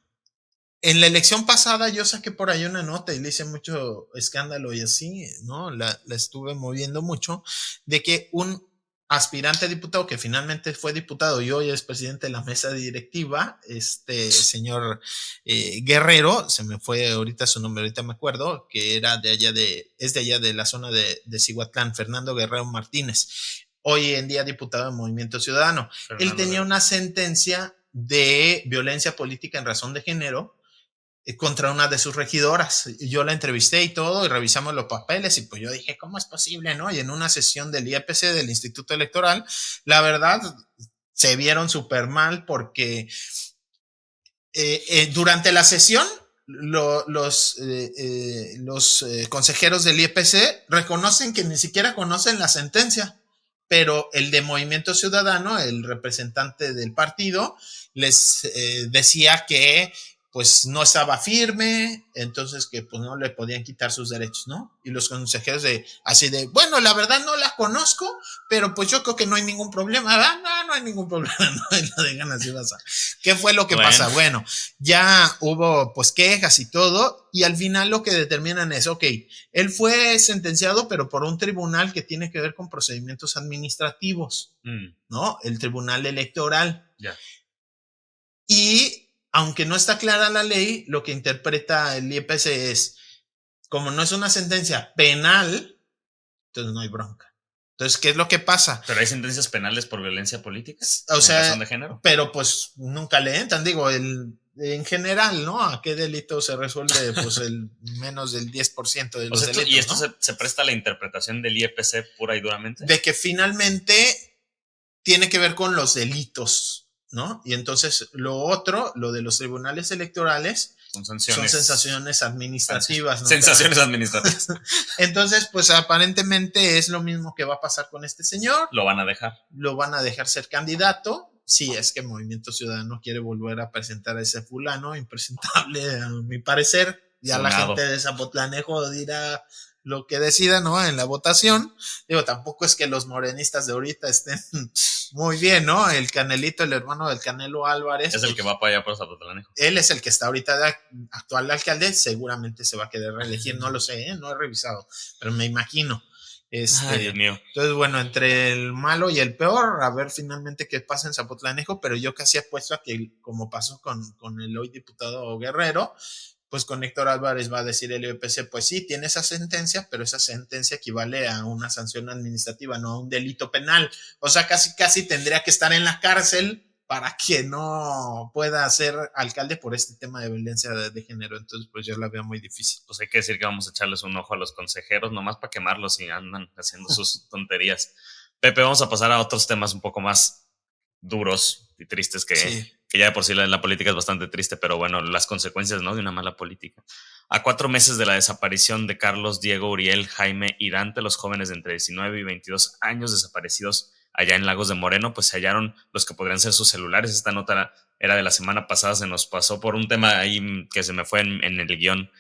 En la elección pasada yo saqué por ahí una nota y le hice mucho escándalo y así, ¿no? La estuve moviendo mucho, de que un aspirante a diputado que finalmente fue diputado y hoy es presidente de la mesa directiva, este señor Guerrero, se me fue ahorita su nombre, ahorita me acuerdo, que era es de allá de la zona de Cihuatlán, Fernando Guerrero Martínez, hoy en día diputado de Movimiento Ciudadano. Él tenía una sentencia de violencia política en razón de género contra una de sus regidoras. Yo la entrevisté y todo, y revisamos los papeles, y pues yo dije, ¿cómo es posible, no? Y en una sesión del IEPC, del Instituto Electoral, la verdad, se vieron súper mal porque durante la sesión, los consejeros del IEPC reconocen que ni siquiera conocen la sentencia, pero el de Movimiento Ciudadano, el representante del partido, les decía que pues no estaba firme, entonces que pues no le podían quitar sus derechos, ¿no? Y los consejeros así de, bueno, la verdad no la conozco, pero pues yo creo que no hay ningún problema, ¿verdad? No hay ningún problema, no, y lo dejan así pasar. ¿Qué fue lo que pasa? Bueno, ya hubo pues quejas y todo, y al final lo que determinan es, ok, él fue sentenciado, pero por un tribunal que tiene que ver con procedimientos administrativos, ¿no? El tribunal electoral. Ya. Y aunque no está clara la ley, lo que interpreta el IEPC es, como no es una sentencia penal, entonces no hay bronca. Entonces, ¿qué es lo que pasa? ¿Pero hay sentencias penales por violencia política? O sea, razón de género. Pero pues nunca le entran, digo, en general, ¿no? ¿A qué delito se resuelve? Pues el menos del 10% de los delitos, ¿y esto ¿no? se presta a la interpretación del IEPC pura y duramente? De que finalmente tiene que ver con los delitos, ¿no? Y entonces lo de los tribunales electorales son sensaciones administrativas, ¿no? Sensaciones administrativas. Entonces, pues aparentemente es lo mismo que va a pasar con este señor. Lo van a dejar. Lo van a dejar ser candidato. Si es que Movimiento Ciudadano quiere volver a presentar a ese fulano impresentable, a mi parecer. Ya la gente de Zapotlanejo dirá lo que decida, ¿no? En la votación. Digo, tampoco es que los morenistas de ahorita estén muy bien, ¿no? El Canelito, el hermano del Canelo Álvarez. Es el que va para allá por Zapotlanejo. Él es el que está ahorita de actual alcalde, seguramente se va a querer reelegir, no lo sé, no he revisado, pero me imagino. Ay, Dios mío. Entonces, bueno, entre el malo y el peor, a ver finalmente qué pasa en Zapotlanejo, pero yo casi apuesto a que, como pasó con el hoy diputado Guerrero, pues con Héctor Álvarez va a decir el IEPC, pues sí, tiene esa sentencia, pero esa sentencia equivale a una sanción administrativa, no a un delito penal. O sea, casi tendría que estar en la cárcel para que no pueda ser alcalde por este tema de violencia de género. Entonces, pues yo la veo muy difícil. Pues hay que decir que vamos a echarles un ojo a los consejeros, nomás para quemarlos y andan haciendo sus tonterías. Pepe, vamos a pasar a otros temas un poco más duros y tristes que ya de por sí la política es bastante triste, pero bueno, las consecuencias, ¿no?, de una mala política. A 4 meses de la desaparición de Carlos, Diego, Uriel, Jaime y Dante, los jóvenes de entre 19 y 22 años desaparecidos allá en Lagos de Moreno, pues se hallaron los que podrían ser sus celulares. Esta nota era de la semana pasada, se nos pasó por un tema ahí que se me fue en el guión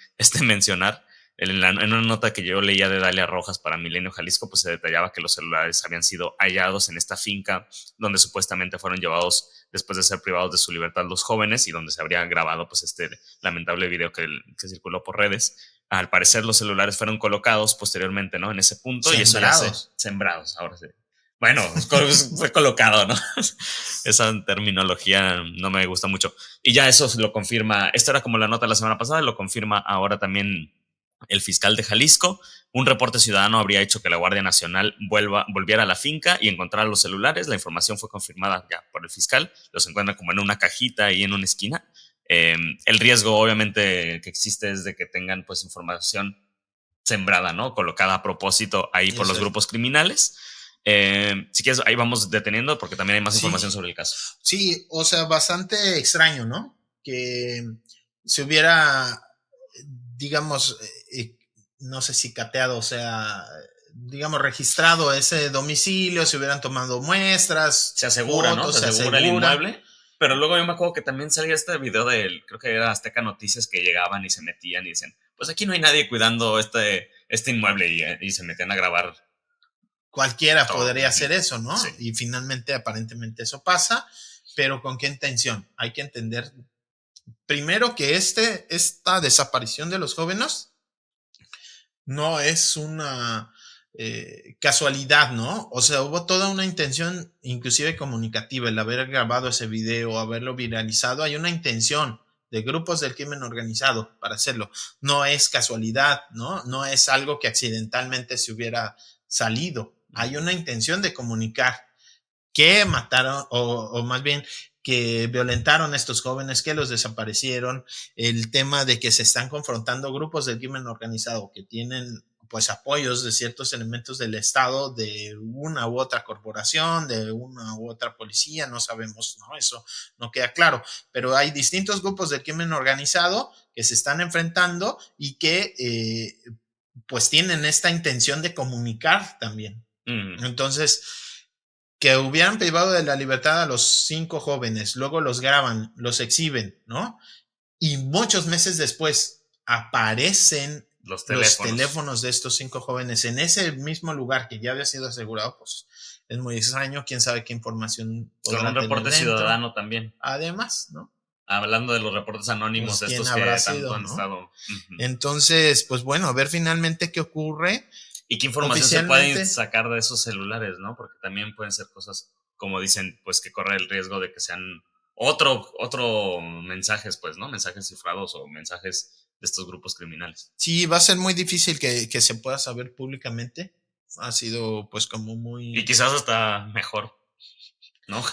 mencionar. En una nota que yo leía de Dalia Rojas para Milenio Jalisco, pues se detallaba que los celulares habían sido hallados en esta finca donde supuestamente fueron llevados después de ser privados de su libertad los jóvenes y donde se habría grabado pues este lamentable video que circuló por redes. Al parecer los celulares fueron colocados posteriormente, ¿no?, en ese punto. Sembrados. Y eso sembrados, ahora sí. Bueno, fue colocado, ¿no? Esa terminología no me gusta mucho. Y ya eso lo confirma, esto era como la nota de la semana pasada, lo confirma ahora también el fiscal de Jalisco. Un reporte ciudadano habría hecho que la Guardia Nacional volviera a la finca y encontrara los celulares. La información fue confirmada ya por el fiscal. Los encuentra como en una cajita ahí en una esquina. El riesgo, obviamente, que existe es de que tengan pues información sembrada, ¿no?, colocada a propósito ahí por los grupos criminales. Si quieres, ahí vamos deteniendo porque también hay más información sobre el caso. Sí, o sea, bastante extraño, ¿no? Que se hubiera, digamos, no sé si cateado, o sea, digamos, registrado ese domicilio, se hubieran tomado muestras. Se asegura, fotos, ¿no? Se asegura el inmueble. Pero luego yo me acuerdo que también salía este video del, creo que era Azteca Noticias, que llegaban y se metían y dicen, pues aquí no hay nadie cuidando este inmueble, y se metían a grabar. Cualquiera podría hacer eso, ¿no? Sí. Y finalmente, aparentemente eso pasa, pero ¿con qué intención? Hay que entender Primero que esta desaparición de los jóvenes no es una casualidad, ¿no? O sea, hubo toda una intención, inclusive comunicativa, el haber grabado ese video, haberlo viralizado, hay una intención de grupos del crimen organizado para hacerlo. No es casualidad, ¿no? No es algo que accidentalmente se hubiera salido. Hay una intención de comunicar que mataron, o más bien que violentaron a estos jóvenes, que los desaparecieron, el tema de que se están confrontando grupos del crimen organizado que tienen pues apoyos de ciertos elementos del Estado, de una u otra corporación, de una u otra policía, no sabemos, ¿no? Eso no queda claro, pero hay distintos grupos del crimen organizado que se están enfrentando y que pues tienen esta intención de comunicar también. Entonces, que hubieran privado de la libertad a los 5 jóvenes, luego los graban, los exhiben, ¿no? Y muchos meses después aparecen los teléfonos de estos 5 jóvenes en ese mismo lugar que ya había sido asegurado, pues es muy extraño, quién sabe qué información. Con un reporte ciudadano también. Además, ¿no? Hablando de los reportes anónimos, pues, estos que tanto han estado. Entonces, pues bueno, a ver finalmente qué ocurre. ¿Y qué información se puede sacar de esos celulares, no? Porque también pueden ser cosas, como dicen, pues que corre el riesgo de que sean otro mensajes, pues, ¿no? Mensajes cifrados o mensajes de estos grupos criminales. Sí, va a ser muy difícil que se pueda saber públicamente. Ha sido, pues, como muy... Y quizás hasta mejor, ¿no?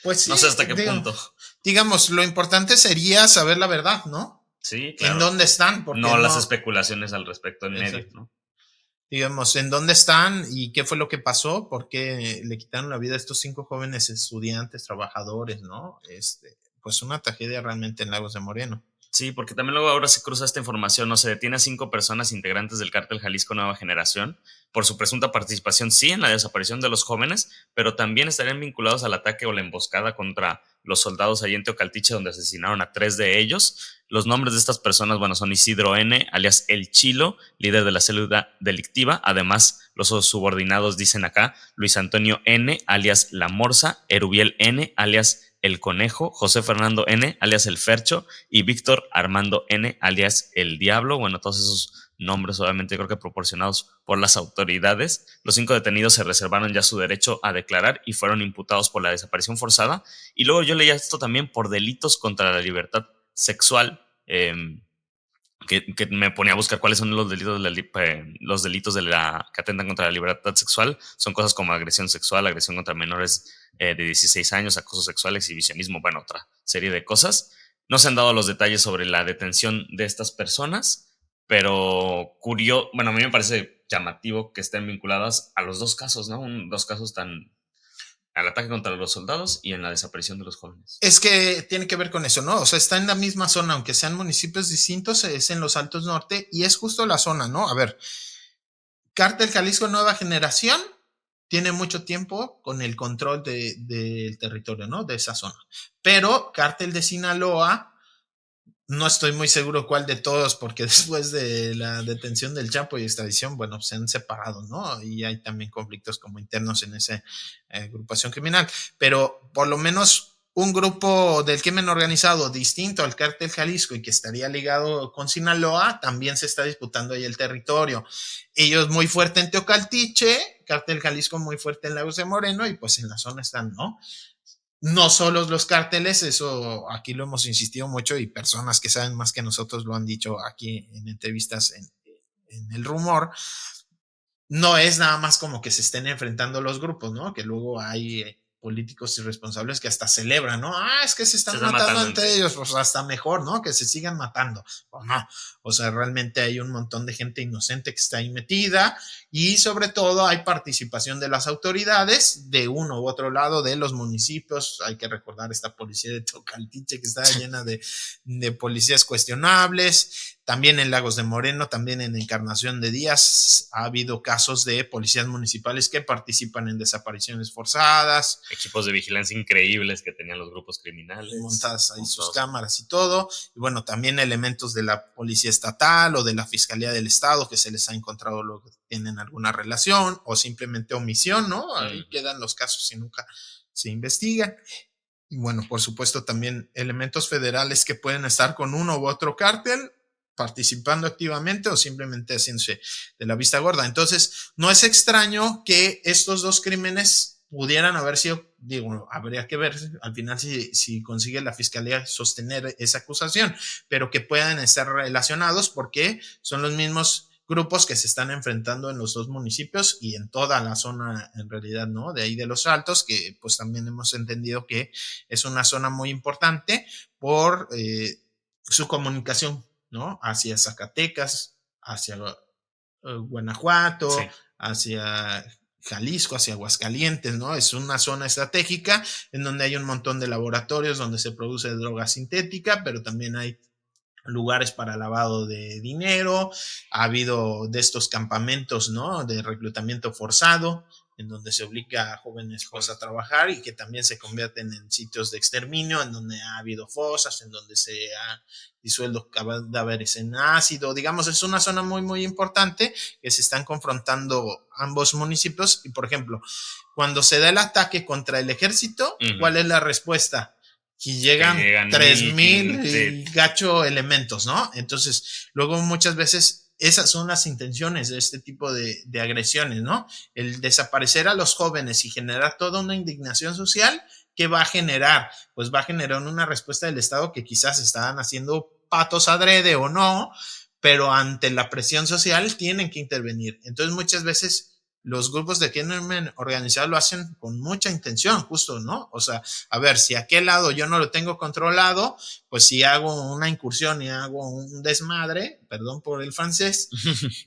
Pues sí. No sé hasta qué punto. Digamos, lo importante sería saber la verdad, ¿no? Sí, claro. ¿En dónde están? Porque no las especulaciones al respecto en medio, ¿no? Digamos, ¿en dónde están y qué fue lo que pasó? ¿Por qué le quitaron la vida a estos 5 jóvenes estudiantes, trabajadores, ¿no? Pues una tragedia realmente en Lagos de Moreno. Sí, porque también luego ahora se cruza esta información, no se detiene a 5 personas integrantes del cártel Jalisco Nueva Generación por su presunta participación, sí, en la desaparición de los jóvenes, pero también estarían vinculados al ataque o la emboscada contra los soldados allí en Teocaltiche, donde asesinaron a 3 de ellos. Los nombres de estas personas, bueno, son Isidro N., alias El Chilo, líder de la célula delictiva. Además, los subordinados dicen acá, Luis Antonio N., alias La Morsa, Erubiel N., alias El Conejo, José Fernando N., alias El Fercho, y Víctor Armando N., alias El Diablo. Bueno, todos esos nombres obviamente creo que proporcionados por las autoridades. Los 5 detenidos se reservaron ya su derecho a declarar y fueron imputados por la desaparición forzada. Y luego yo leía esto también por delitos contra la libertad sexual, que me ponía a buscar cuáles son los delitos de la que atentan contra la libertad sexual. Son cosas como agresión sexual, agresión contra menores de 16 años, acoso sexual, exhibicionismo, bueno, otra serie de cosas. No se han dado los detalles sobre la detención de estas personas, pero bueno, a mí me parece llamativo que estén vinculadas a los 2 casos, ¿no? 2 casos tan... al ataque contra los soldados y en la desaparición de los jóvenes. Es que tiene que ver con eso, ¿no? O sea, está en la misma zona, aunque sean municipios distintos, es en los Altos Norte y es justo la zona, ¿no? A ver, Cártel Jalisco Nueva Generación tiene mucho tiempo con el control del territorio, ¿no? De esa zona. Pero Cártel de Sinaloa, no estoy muy seguro cuál de todos, porque después de la detención del Chapo y extradición, bueno, se han separado, ¿no? Y hay también conflictos como internos en esa agrupación criminal. Pero por lo menos un grupo del crimen organizado distinto al Cártel Jalisco y que estaría ligado con Sinaloa, también se está disputando ahí el territorio. Ellos muy fuerte en Teocaltiche, Cártel Jalisco muy fuerte en Lagos de Moreno, y pues en la zona están, ¿no? No solo los cárteles, eso aquí lo hemos insistido mucho y personas que saben más que nosotros lo han dicho aquí en entrevistas en El Rumor. No es nada más como que se estén enfrentando los grupos, ¿no? Que luego hay políticos irresponsables que hasta celebran, ¿no? Es que se están matando entre ellos, pues hasta mejor, ¿no? Que se sigan matando. O no, o sea, realmente hay un montón de gente inocente que está ahí metida y sobre todo hay participación de las autoridades de uno u otro lado de los municipios. Hay que recordar esta policía de Teocaltiche que está llena de policías cuestionables. También en Lagos de Moreno, también en Encarnación de Díaz ha habido casos de policías municipales que participan en desapariciones forzadas. Equipos de vigilancia increíbles que tenían los grupos criminales. Montadas ahí sus cámaras y todo. Y bueno, también elementos de la policía estatal o de la Fiscalía del Estado que se les ha encontrado lo que tienen alguna relación o simplemente omisión, ¿no? Ahí quedan los casos y nunca se investigan. Y bueno, por supuesto también elementos federales que pueden estar con uno u otro cártel participando activamente o simplemente haciéndose de la vista gorda. Entonces, no es extraño que estos dos crímenes pudieran haber sido, digo, habría que ver al final si consigue la fiscalía sostener esa acusación, pero que puedan estar relacionados porque son los mismos grupos que se están enfrentando en los dos municipios y en toda la zona, en realidad, ¿no? De ahí de los Altos, que pues también hemos entendido que es una zona muy importante por su comunicación, ¿no? Hacia Zacatecas, hacia Guanajuato, Sí. hacia Jalisco, hacia Aguascalientes, ¿no? Es una zona estratégica en donde hay un montón de laboratorios donde se produce droga sintética, pero también hay lugares para lavado de dinero, ha habido de estos campamentos, ¿no? De reclutamiento forzado, en donde se obliga a jóvenes pues, a trabajar y que también se convierten en sitios de exterminio, en donde ha habido fosas, en donde se ha disuelto cadáveres en ácido, digamos, es una zona muy, muy importante que se están confrontando ambos municipios y, por ejemplo, cuando se da el ataque contra el ejército, ¿cuál es la respuesta? Y Que llegan llegan 3000 sí. y gacho elementos, ¿no? Entonces, luego muchas veces esas son las intenciones de este tipo de agresiones, ¿no? El desaparecer a los jóvenes y generar toda una indignación social, ¿qué va a generar? Pues va a generar una respuesta del Estado que quizás estaban haciendo patos adrede o no, pero ante la presión social tienen que intervenir. Entonces, muchas veces los grupos de crimen organizado lo hacen con mucha intención, justo, ¿no? O sea, a ver, si aquel lado yo no lo tengo controlado, pues si hago una incursión y hago un desmadre, perdón por el francés,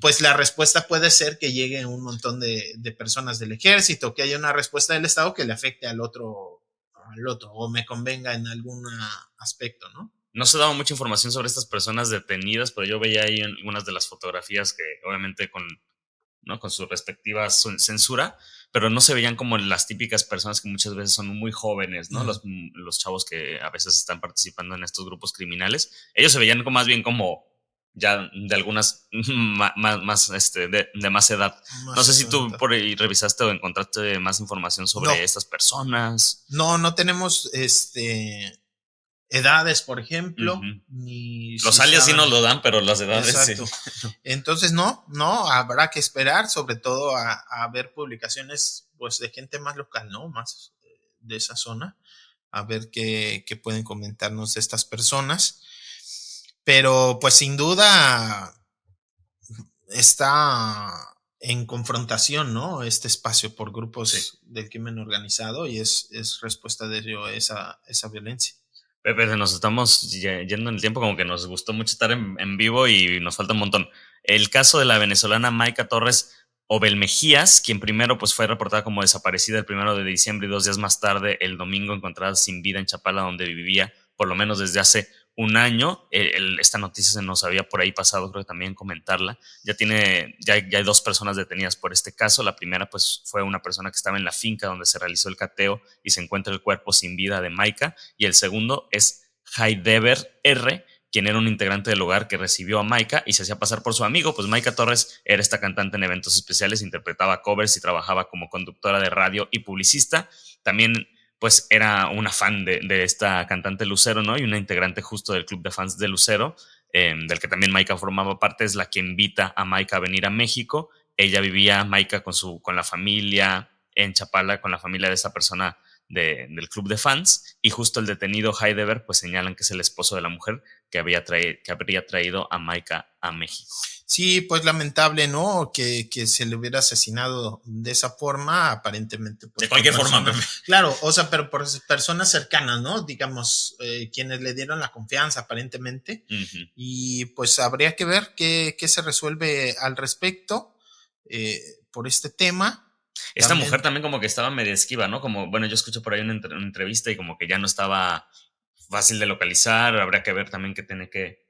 pues la respuesta puede ser que llegue un montón de personas del ejército, que haya una respuesta del Estado que le afecte al otro, o me convenga en algún aspecto, ¿no? No se daba mucha información sobre estas personas detenidas, pero yo veía ahí en algunas de las fotografías que obviamente con, ¿no? Con su respectiva censura, pero no se veían como las típicas personas que muchas veces son muy jóvenes, ¿no? Los chavos que a veces están participando en estos grupos criminales. Ellos se veían como, más bien como ya de algunas más de más edad. No sé si tú por ahí revisaste o encontraste más información sobre No, estas personas. no tenemos edades, por Uh ejemplo, -huh. ni Los si alias sí saben. nos lo dan, pero las edades Exacto. sí. Entonces, no, habrá que esperar, sobre todo a ver publicaciones pues de gente más local, ¿no? Más de esa zona, a ver qué pueden comentarnos estas personas. Pero pues sin duda está en confrontación, ¿no? Este espacio por grupos Sí. del crimen organizado y es respuesta de ello esa violencia. Pepe, nos estamos yendo en el tiempo, como que nos gustó mucho estar en vivo y nos falta un montón. El caso de la venezolana Maica Torres Obel Mejías, quien primero pues, fue reportada como desaparecida el 1 de diciembre y 2 días más tarde, el domingo, encontrada sin vida en Chapala, donde vivía por lo menos desde hace un año. Esta noticia se nos había por ahí pasado, creo que también comentarla. Ya hay 2 personas detenidas por este caso. La primera pues fue una persona que estaba en la finca donde se realizó el cateo y se encuentra el cuerpo sin vida de Maica. Y el segundo es Heidever R., quien era un integrante del hogar que recibió a Maica y se hacía pasar por su amigo. Pues Maica Torres era esta cantante en eventos especiales, interpretaba covers y trabajaba como conductora de radio y publicista. También pues era una fan de esta cantante Lucero, ¿no? Y una integrante justo del club de fans de Lucero, del que también Maica formaba parte, es la que invita a Maica a venir a México. Ella vivía, Maica, con la familia en Chapala, con la familia de esta persona del club de fans, y justo el detenido Heidever pues señalan que es el esposo de la mujer que habría traído a Maica a México. Sí, pues lamentable, ¿no? Que se le hubiera asesinado de esa forma, aparentemente. Pues, de cualquier forma, Pepe. Claro, o sea, pero por personas cercanas, ¿no? Digamos, quienes le dieron la confianza, aparentemente. Y pues habría que ver qué se resuelve al respecto por este tema. Esta mujer también como que estaba medio esquiva, ¿no? Como, bueno, yo escucho por ahí una entrevista y como que ya no estaba fácil de localizar. Habría que ver también qué tiene que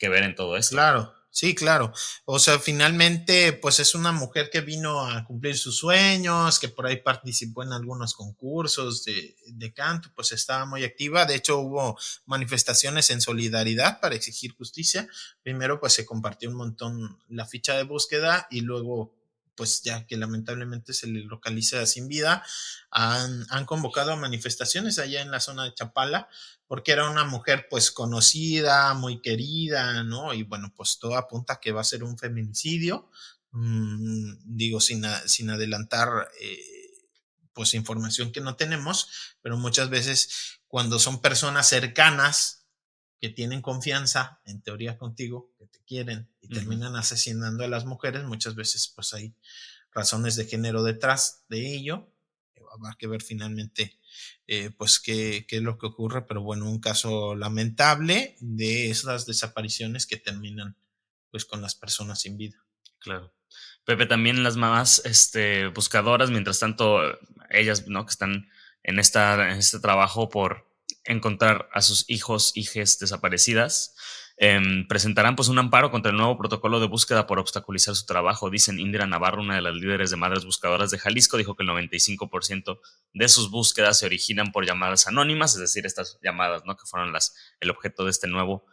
ver en todo esto. Claro, sí, claro. O sea, finalmente, pues es una mujer que vino a cumplir sus sueños, que por ahí participó en algunos concursos de canto, pues estaba muy activa. De hecho, hubo manifestaciones en solidaridad para exigir justicia. Primero, pues se compartió un montón la ficha de búsqueda y luego pues ya que lamentablemente se le localiza sin vida, han convocado a manifestaciones allá en la zona de Chapala, porque era una mujer pues conocida, muy querida, ¿no? Y bueno, pues todo apunta a que va a ser un feminicidio, digo, sin adelantar pues información que no tenemos, pero muchas veces cuando son personas cercanas que tienen confianza, en teoría contigo, que te quieren y terminan asesinando a las mujeres, muchas veces pues hay razones de género detrás de ello. Habrá que ver finalmente pues qué es lo que ocurre, pero bueno, un caso lamentable de esas desapariciones que terminan pues con las personas sin vida. Claro. Pepe, también las mamás buscadoras, mientras tanto, ellas, ¿no?, que están en este trabajo por encontrar a sus hijos, hijes desaparecidas, presentarán pues un amparo contra el nuevo protocolo de búsqueda por obstaculizar su trabajo. Dicen, Indira Navarro, una de las líderes de Madres Buscadoras de Jalisco, dijo que el 95% de sus búsquedas se originan por llamadas anónimas, es decir, estas llamadas, ¿no?, que fueron el objeto de este nuevo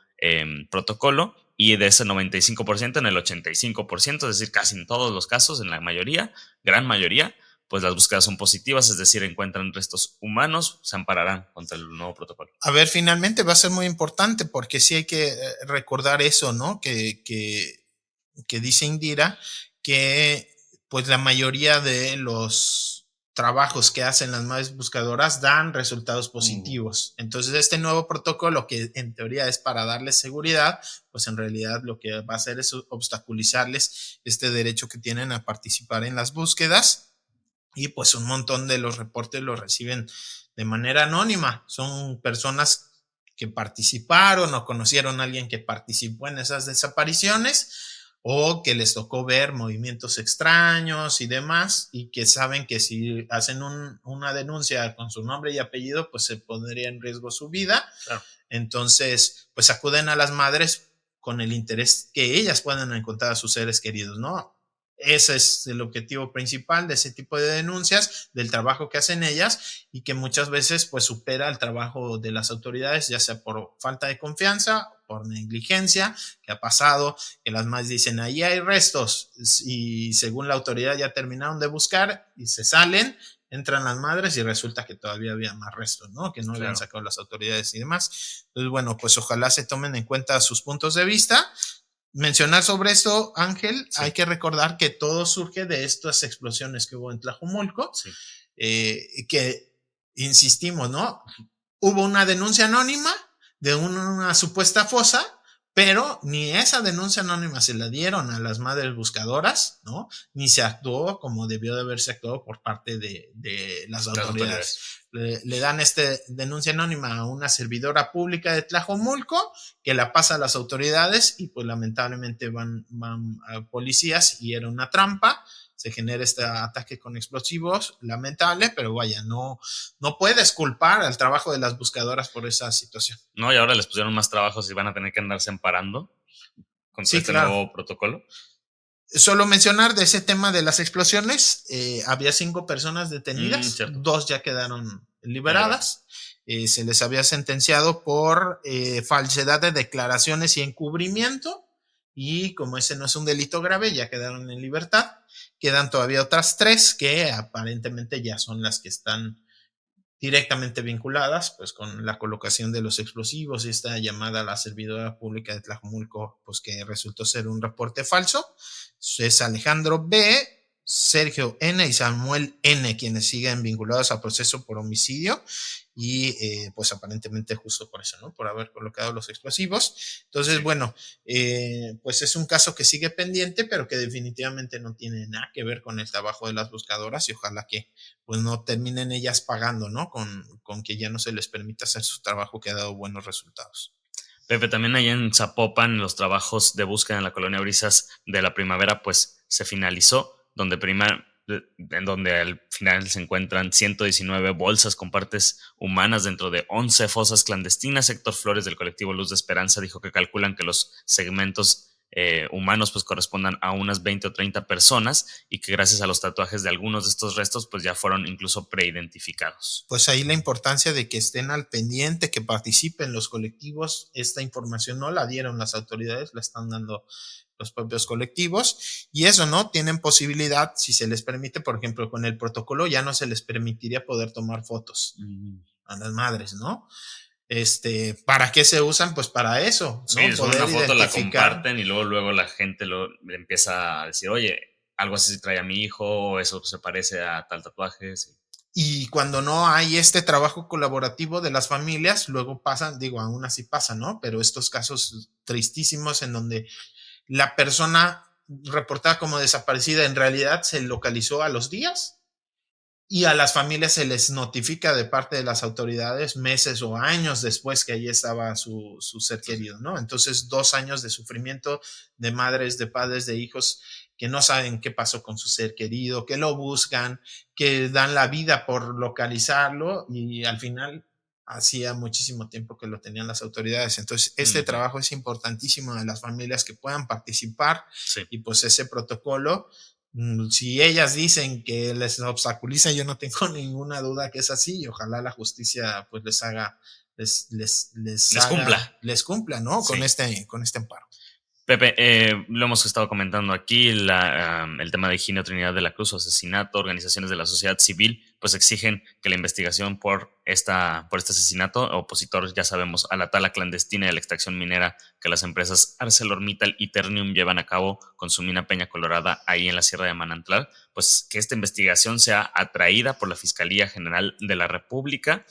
protocolo, y de ese 95% en el 85%, es decir, casi en todos los casos, en la mayoría, gran mayoría, pues las búsquedas son positivas, es decir, encuentran restos humanos, se ampararán contra el nuevo protocolo. A ver, finalmente va a ser muy importante porque sí hay que recordar eso, ¿no? Que dice Indira que pues la mayoría de los trabajos que hacen las madres buscadoras dan resultados positivos. Entonces, este nuevo protocolo, que en teoría es para darles seguridad, pues en realidad lo que va a hacer es obstaculizarles este derecho que tienen a participar en las búsquedas. Y pues un montón de los reportes los reciben de manera anónima. Son personas que participaron o conocieron a alguien que participó en esas desapariciones o que les tocó ver movimientos extraños y demás, y que saben que si hacen una denuncia con su nombre y apellido, pues se pondría en riesgo su vida. Claro. Entonces, pues acuden a las madres con el interés que ellas puedan encontrar a sus seres queridos, ¿no? Ese es el objetivo principal de ese tipo de denuncias, del trabajo que hacen ellas, y que muchas veces pues supera el trabajo de las autoridades, ya sea por falta de confianza, por negligencia, que ha pasado, que las madres dicen ahí hay restos, y según la autoridad ya terminaron de buscar y se salen, entran las madres y resulta que todavía había más restos, ¿no? Que no habían sacado las autoridades y demás. Entonces, bueno, pues ojalá se tomen en cuenta sus puntos de vista. Mencionar sobre esto, Ángel, hay que recordar que todo surge de estas explosiones que hubo en Tlajumulco, que insistimos, ¿no? Hubo una denuncia anónima de una supuesta fosa, pero ni esa denuncia anónima se la dieron a las madres buscadoras, ¿no? Ni se actuó como debió de haberse actuado por parte de las autoridades. Le dan denuncia anónima a una servidora pública de Tlajomulco, que la pasa a las autoridades y pues lamentablemente van a policías y era una trampa. Se genera este ataque con explosivos, lamentable, pero vaya, no puedes culpar al trabajo de las buscadoras por esa situación. No, y ahora les pusieron más trabajos y van a tener que andarse amparando con este nuevo protocolo. Solo mencionar de ese tema de las explosiones, había 5 personas detenidas, 2 ya quedaron liberadas. Se les había sentenciado por falsedad de declaraciones y encubrimiento, y como ese no es un delito grave, ya quedaron en libertad. Quedan todavía otras 3 que aparentemente ya son las que están directamente vinculadas pues con la colocación de los explosivos y esta llamada a la servidora pública de Tlajumulco, pues que resultó ser un reporte falso. Es Alejandro B., Sergio N. y Samuel N., quienes siguen vinculados a proceso por homicidio y pues aparentemente justo por eso, ¿no? Por haber colocado los explosivos. Entonces, bueno, pues es un caso que sigue pendiente, pero que definitivamente no tiene nada que ver con el trabajo de las buscadoras y ojalá que pues no terminen ellas pagando, ¿no? Con que ya no se les permita hacer su trabajo que ha dado buenos resultados. Pepe, también ahí en Zapopan los trabajos de búsqueda en la colonia Brisas de la Primavera pues se finalizó, en donde al final se encuentran 119 bolsas con partes humanas dentro de 11 fosas clandestinas. Héctor Flores del colectivo Luz de Esperanza dijo que calculan que los segmentos humanos pues correspondan a unas 20 o 30 personas y que gracias a los tatuajes de algunos de estos restos pues ya fueron incluso preidentificados. Pues ahí la importancia de que estén al pendiente, que participen los colectivos. Esta información no la dieron las autoridades, la están dando los propios colectivos. Y eso, ¿no? Tienen posibilidad, si se les permite, por ejemplo, con el protocolo ya no se les permitiría poder tomar fotos a las madres, ¿no? ¿Para qué se usan? Pues para eso, ¿no? Sí, Poder una foto, la identificar. comparten y luego la gente le empieza a decir, oye, algo así se trae a mi hijo, o eso se parece a tal tatuaje. Sí. Y cuando no hay este trabajo colaborativo de las familias, luego pasan, digo, aún así pasa, ¿no? Pero estos casos tristísimos en donde la persona reportada como desaparecida en realidad se localizó a los días y a las familias se les notifica de parte de las autoridades meses o años después que allí estaba su ser querido, ¿no? Entonces, 2 años de sufrimiento de madres, de padres, de hijos que no saben qué pasó con su ser querido, que lo buscan, que dan la vida por localizarlo y al final hacía muchísimo tiempo que lo tenían las autoridades. Entonces, trabajo es importantísimo de las familias que puedan participar y pues ese protocolo, si ellas dicen que les obstaculiza, yo no tengo ninguna duda que es así y ojalá la justicia pues les haga, les cumpla, ¿no? Sí. Con este amparo. Pepe, lo hemos estado comentando aquí, el tema de Higinio Trinidad de la Cruz, su asesinato, organizaciones de la sociedad civil, pues exigen que la investigación por este asesinato, opositores, ya sabemos, a la tala clandestina y a la extracción minera que las empresas ArcelorMittal y Ternium llevan a cabo con su mina Peña Colorada ahí en la Sierra de Manantlal, pues que esta investigación sea atraída por la Fiscalía General de la República.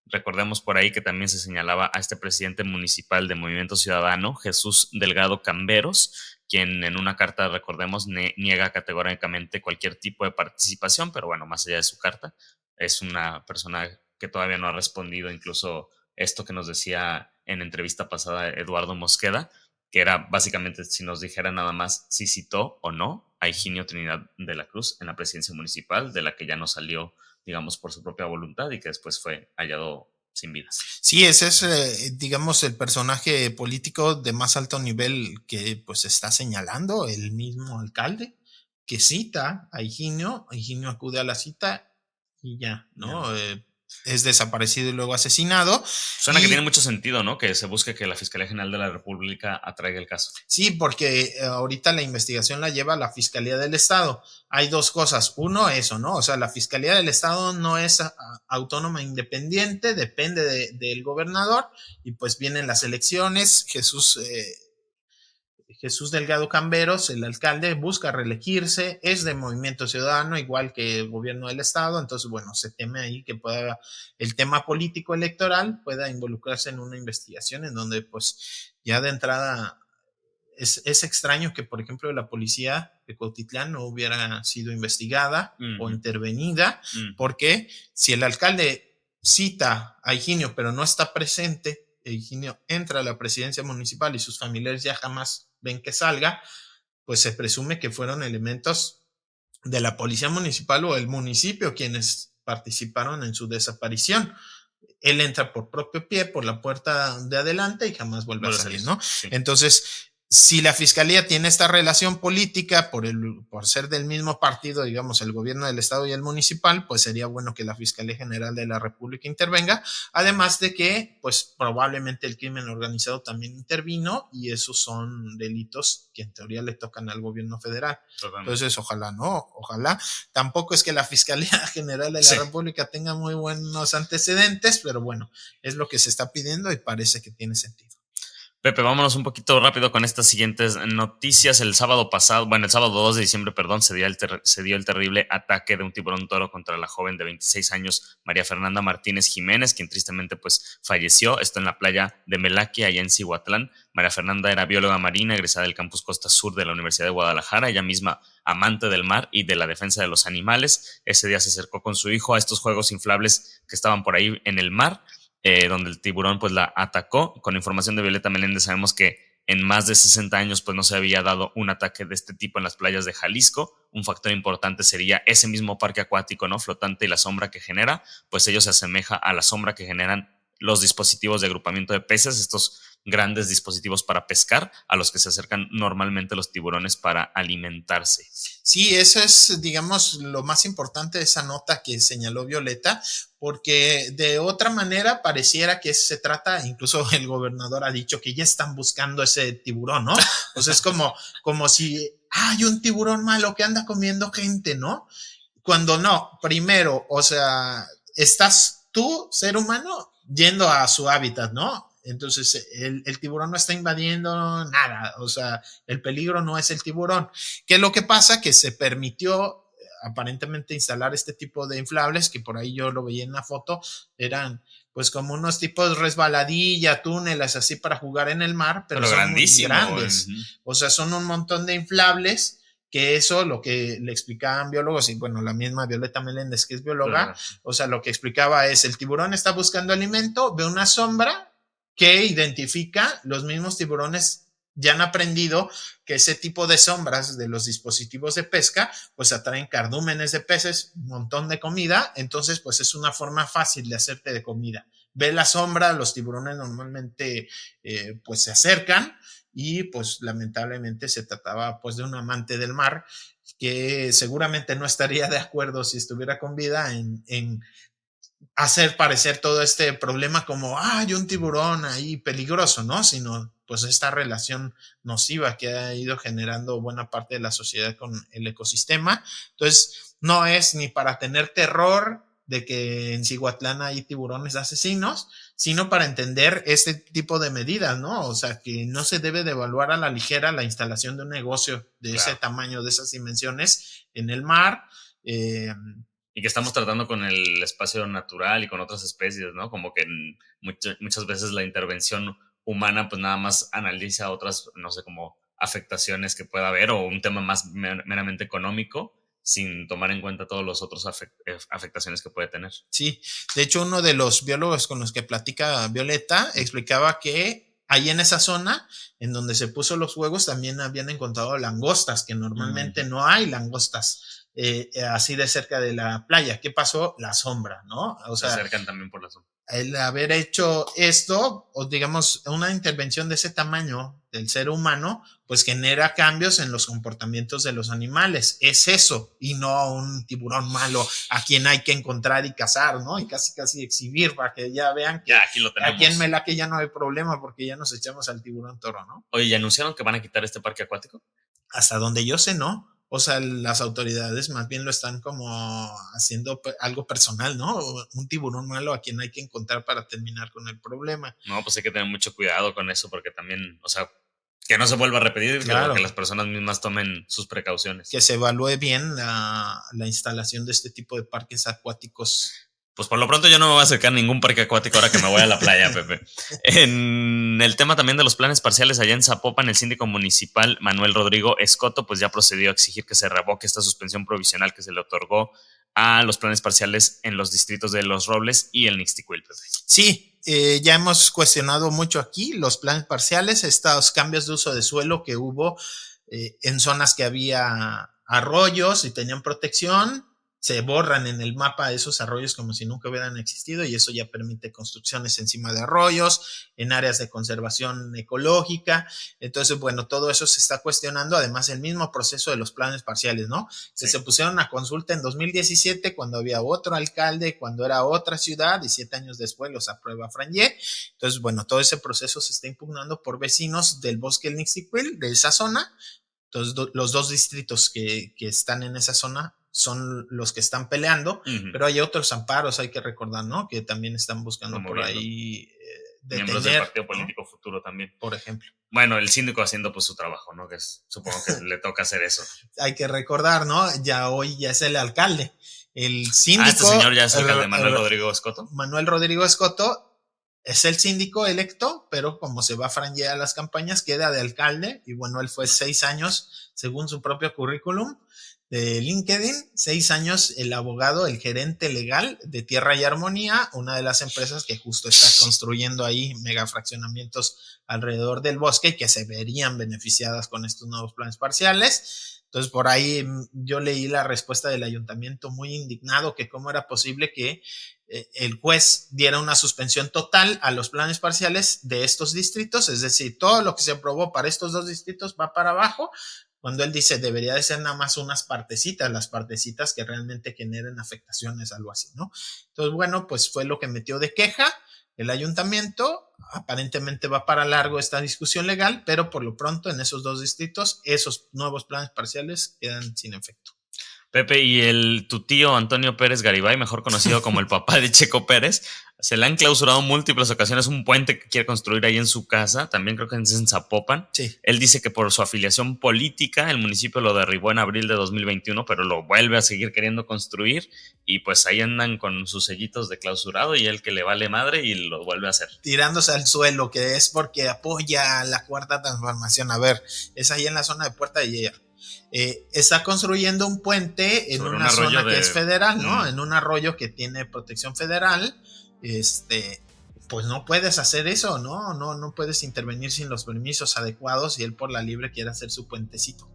Recordemos por ahí que también se señalaba a este presidente municipal de Movimiento Ciudadano, Jesús Delgado Camberos, quien en una carta, recordemos, niega categóricamente cualquier tipo de participación, pero bueno, más allá de su carta, es una persona que todavía no ha respondido incluso esto que nos decía en entrevista pasada Eduardo Mosqueda, que era básicamente si nos dijera nada más si citó o no a Higinio Trinidad de la Cruz en la presidencia municipal, de la que ya no salió, digamos, por su propia voluntad y que después fue hallado sin vidas. Sí, ese es, digamos, el personaje político de más alto nivel que pues está señalando el mismo alcalde, que cita a Higinio acude a la cita y ya, ¿no? Es desaparecido y luego asesinado. Suena que tiene mucho sentido, ¿no? Que se busque que la Fiscalía General de la República atraiga el caso. Sí, porque ahorita la investigación la lleva la Fiscalía del Estado. Hay dos cosas. Uno, eso, ¿no? O sea, la Fiscalía del Estado no es autónoma e independiente, depende del gobernador y pues vienen las elecciones. Jesús Delgado Camberos, el alcalde, busca reelegirse, es de Movimiento Ciudadano, igual que el gobierno del estado, entonces, bueno, se teme ahí que pueda el tema político electoral pueda involucrarse en una investigación en donde, pues, ya de entrada es extraño que, por ejemplo, la policía de Cuautitlán no hubiera sido investigada o intervenida, porque si el alcalde cita a Higinio, pero no está presente, Higinio entra a la presidencia municipal y sus familiares ya jamás ven que salga, pues se presume que fueron elementos de la policía municipal o el municipio quienes participaron en su desaparición. Él entra por propio pie, por la puerta de adelante y jamás vuelve a salir, ¿no? Sí. Entonces, si la fiscalía tiene esta relación política por ser del mismo partido, digamos, el gobierno del estado y el municipal, pues sería bueno que la Fiscalía General de la República intervenga, además de que, pues probablemente el crimen organizado también intervino y esos son delitos que en teoría le tocan al gobierno federal. Totalmente. Entonces, ojalá no, ojalá. Tampoco es que la Fiscalía General de la República tenga muy buenos antecedentes, pero bueno, es lo que se está pidiendo y parece que tiene sentido. Pepe, vámonos un poquito rápido con estas siguientes noticias. El sábado 2 de diciembre, perdón, se dio el terrible ataque de un tiburón toro contra la joven de 26 años, María Fernanda Martínez Jiménez, quien tristemente pues falleció. Esto en la playa de Melaquia, allá en Cihuatlán. María Fernanda era bióloga marina, egresada del campus Costa Sur de la Universidad de Guadalajara, ella misma amante del mar y de la defensa de los animales. Ese día se acercó con su hijo a estos juegos inflables que estaban por ahí en el mar, donde el tiburón pues la atacó. Con información de Violeta Meléndez sabemos que en más de 60 años pues no se había dado un ataque de este tipo en las playas de Jalisco. Un factor importante sería ese mismo parque acuático, ¿no? Flotante, y la sombra que genera, pues ello se asemeja a la sombra que generan los dispositivos de agrupamiento de peces, estos grandes dispositivos para pescar a los que se acercan normalmente los tiburones para alimentarse. Sí, eso es, digamos, lo más importante de esa nota que señaló Violeta, porque de otra manera pareciera que se trata, incluso el gobernador ha dicho que ya están buscando ese tiburón, ¿no? O sea, es como si hay un tiburón malo que anda comiendo gente, ¿no? Cuando no, primero, o sea, estás tú, ser humano, yendo a su hábitat, ¿no? Entonces, el tiburón no está invadiendo nada, o sea, el peligro no es el tiburón. ¿Qué es lo que pasa? Que se permitió aparentemente instalar este tipo de inflables, que por ahí yo lo veía en la foto, eran pues como unos tipos resbaladilla, túneles así para jugar en el mar, pero son muy grandes. O sea, son un montón de inflables que eso, lo que le explicaban biólogos, y bueno, la misma Violeta Meléndez, que es bióloga, o sea, lo que explicaba es, el tiburón está buscando alimento, ve una sombra que identifica, los mismos tiburones ya han aprendido que ese tipo de sombras de los dispositivos de pesca, pues atraen cardúmenes de peces, un montón de comida, entonces pues es una forma fácil de hacerte de comida. Ve la sombra, los tiburones normalmente pues se acercan, y pues lamentablemente se trataba pues de un amante del mar que seguramente no estaría de acuerdo si estuviera con vida en hacer parecer todo este problema como, hay un tiburón ahí peligroso, ¿no? Sino pues esta relación nociva que ha ido generando buena parte de la sociedad con el ecosistema. Entonces, no es ni para tener terror de que en Cihuatlán hay tiburones asesinos, sino para entender este tipo de medidas, ¿no? O sea, que no se debe de evaluar a la ligera la instalación de un negocio de ese tamaño, de esas dimensiones en el mar. Y que estamos tratando con el espacio natural y con otras especies, ¿no? Como que muchas veces la intervención humana pues nada más analiza otras, no sé, como afectaciones que pueda haber o un tema más meramente económico sin tomar en cuenta todos los otros afectaciones que puede tener. Sí, de hecho uno de los biólogos con los que platica Violeta explicaba que ahí en esa zona en donde se puso los huevos también habían encontrado langostas, que normalmente no hay langostas así de cerca de la playa. ¿Qué pasó? La sombra, ¿no? O sea, se acercan también por la sombra. El haber hecho esto, o digamos, una intervención de ese tamaño del ser humano, pues genera cambios en los comportamientos de los animales. Es eso, y no un tiburón malo a quien hay que encontrar y cazar, ¿no? Y casi exhibir para que ya vean que ya, aquí lo tenemos. Aquí en Melaque ya no hay problema porque ya nos echamos al tiburón toro, ¿no? Oye, ¿y anunciaron que van a quitar este parque acuático? Hasta donde yo sé, no. O sea, las autoridades más bien lo están como haciendo algo personal, ¿no? Un tiburón malo a quien hay que encontrar para terminar con el problema. No, pues hay que tener mucho cuidado con eso porque también, o sea, que no se vuelva a repetir, claro, que las personas mismas tomen sus precauciones. Que se evalúe bien la instalación de este tipo de parques acuáticos. Pues por lo pronto yo no me voy a acercar a ningún parque acuático ahora que me voy a la playa, Pepe. En el tema también de los planes parciales allá en Zapopan, el síndico municipal Manuel Rodrigo Escoto pues ya procedió a exigir que se revoque esta suspensión provisional que se le otorgó a los planes parciales en los distritos de Los Robles y el Nixtiquil, Pepe. Sí, ya hemos cuestionado mucho aquí los planes parciales, estos cambios de uso de suelo que hubo en zonas que había arroyos y tenían protección, se borran en el mapa esos arroyos como si nunca hubieran existido, y eso ya permite construcciones encima de arroyos, en áreas de conservación ecológica. Entonces, bueno, todo eso se está cuestionando, además el mismo proceso de los planes parciales, ¿no? Sí. Se pusieron a consulta en 2017 cuando había otro alcalde, cuando era otra ciudad, y 7 años después los aprueba Franje. Entonces, bueno, todo ese proceso se está impugnando por vecinos del bosque del Nixtiquil, de esa zona. Entonces, los dos distritos que están en esa zona son los que están peleando, pero hay otros amparos, hay que recordar, ¿no? Que también están buscando por ahí detener, miembros del partido político, ¿no? Futuro también. Por ejemplo. Bueno, el síndico haciendo pues su trabajo, ¿no? Que supongo que le toca hacer eso. Hay que recordar, ¿no? Ya hoy ya es el alcalde. El síndico. Este señor ya es alcalde, Manuel Rodrigo Escoto. Manuel Rodrigo Escoto es el síndico electo, pero como se va a franjear a las campañas, queda de alcalde, y bueno, él fue 6 años, según su propio currículum. de LinkedIn, 6 años el abogado, el gerente legal de Tierra y Armonía, una de las empresas que justo está construyendo ahí megafraccionamientos alrededor del bosque y que se verían beneficiadas con estos nuevos planes parciales. Entonces por ahí yo leí la respuesta del ayuntamiento muy indignado que cómo era posible que el juez diera una suspensión total a los planes parciales de estos distritos, es decir, todo lo que se aprobó para estos 2 distritos va para abajo, cuando él dice debería de ser nada más unas partecitas, las partecitas que realmente generen afectaciones, algo así, ¿no? Entonces, bueno, pues fue lo que metió de queja el ayuntamiento. Aparentemente va para largo esta discusión legal, pero por lo pronto en esos 2 distritos, esos nuevos planes parciales quedan sin efecto. Pepe, y tu tío Antonio Pérez Garibay, mejor conocido como el papá de Checo Pérez, se le han clausurado múltiples ocasiones un puente que quiere construir ahí en su casa, también creo que es en Zapopan. Sí. Él dice que por su afiliación política el municipio lo derribó en abril de 2021, pero lo vuelve a seguir queriendo construir y pues ahí andan con sus sellitos de clausurado y él que le vale madre y lo vuelve a hacer. Tirándose al suelo, que es porque apoya la cuarta transformación. A ver, es ahí en la zona de Puerta de Hierro. Está construyendo un puente en una zona que es federal, ¿no? En un arroyo que tiene protección federal. Pues no puedes hacer eso, ¿no? No puedes intervenir sin los permisos adecuados y él por la libre quiere hacer su puentecito.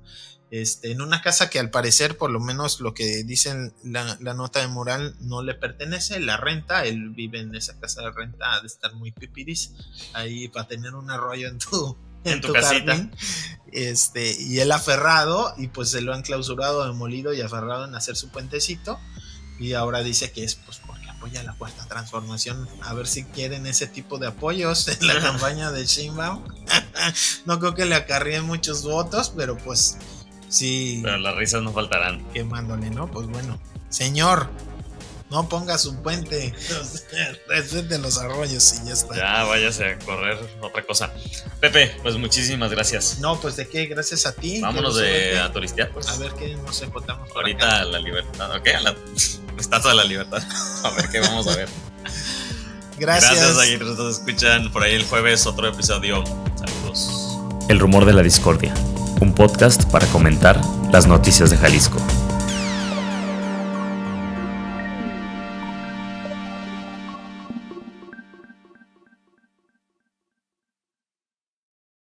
En una casa que al parecer, por lo menos lo que dicen la nota de Mural, no le pertenece, la renta, él vive en esa casa de renta, ha de estar muy pipiris ahí para tener un arroyo en tu casita. Jardín, y él aferrado, y pues se lo han clausurado, demolido y aferrado en hacer su puentecito, y ahora dice que es pues porque apoya la cuarta transformación. A ver si quieren ese tipo de apoyos en la campaña de Sheinbaum. No creo que le acarríen muchos votos, pero pues sí. Pero las risas no faltarán. Quemándole, ¿no? Pues bueno, señor, no pongas un puente, respete los arroyos y ya está. Ya váyase a correr otra cosa. Pepe, pues muchísimas gracias. No, pues de qué, gracias a ti. Vámonos a turistear, pues. A ver qué nos encontramos. Ahorita la libertad, ¿ok? A la Estatua de la Libertad. A ver qué vamos a ver. Gracias. Ahí nos escuchan por ahí el jueves otro episodio. Saludos. El rumor de la discordia, un podcast para comentar las noticias de Jalisco.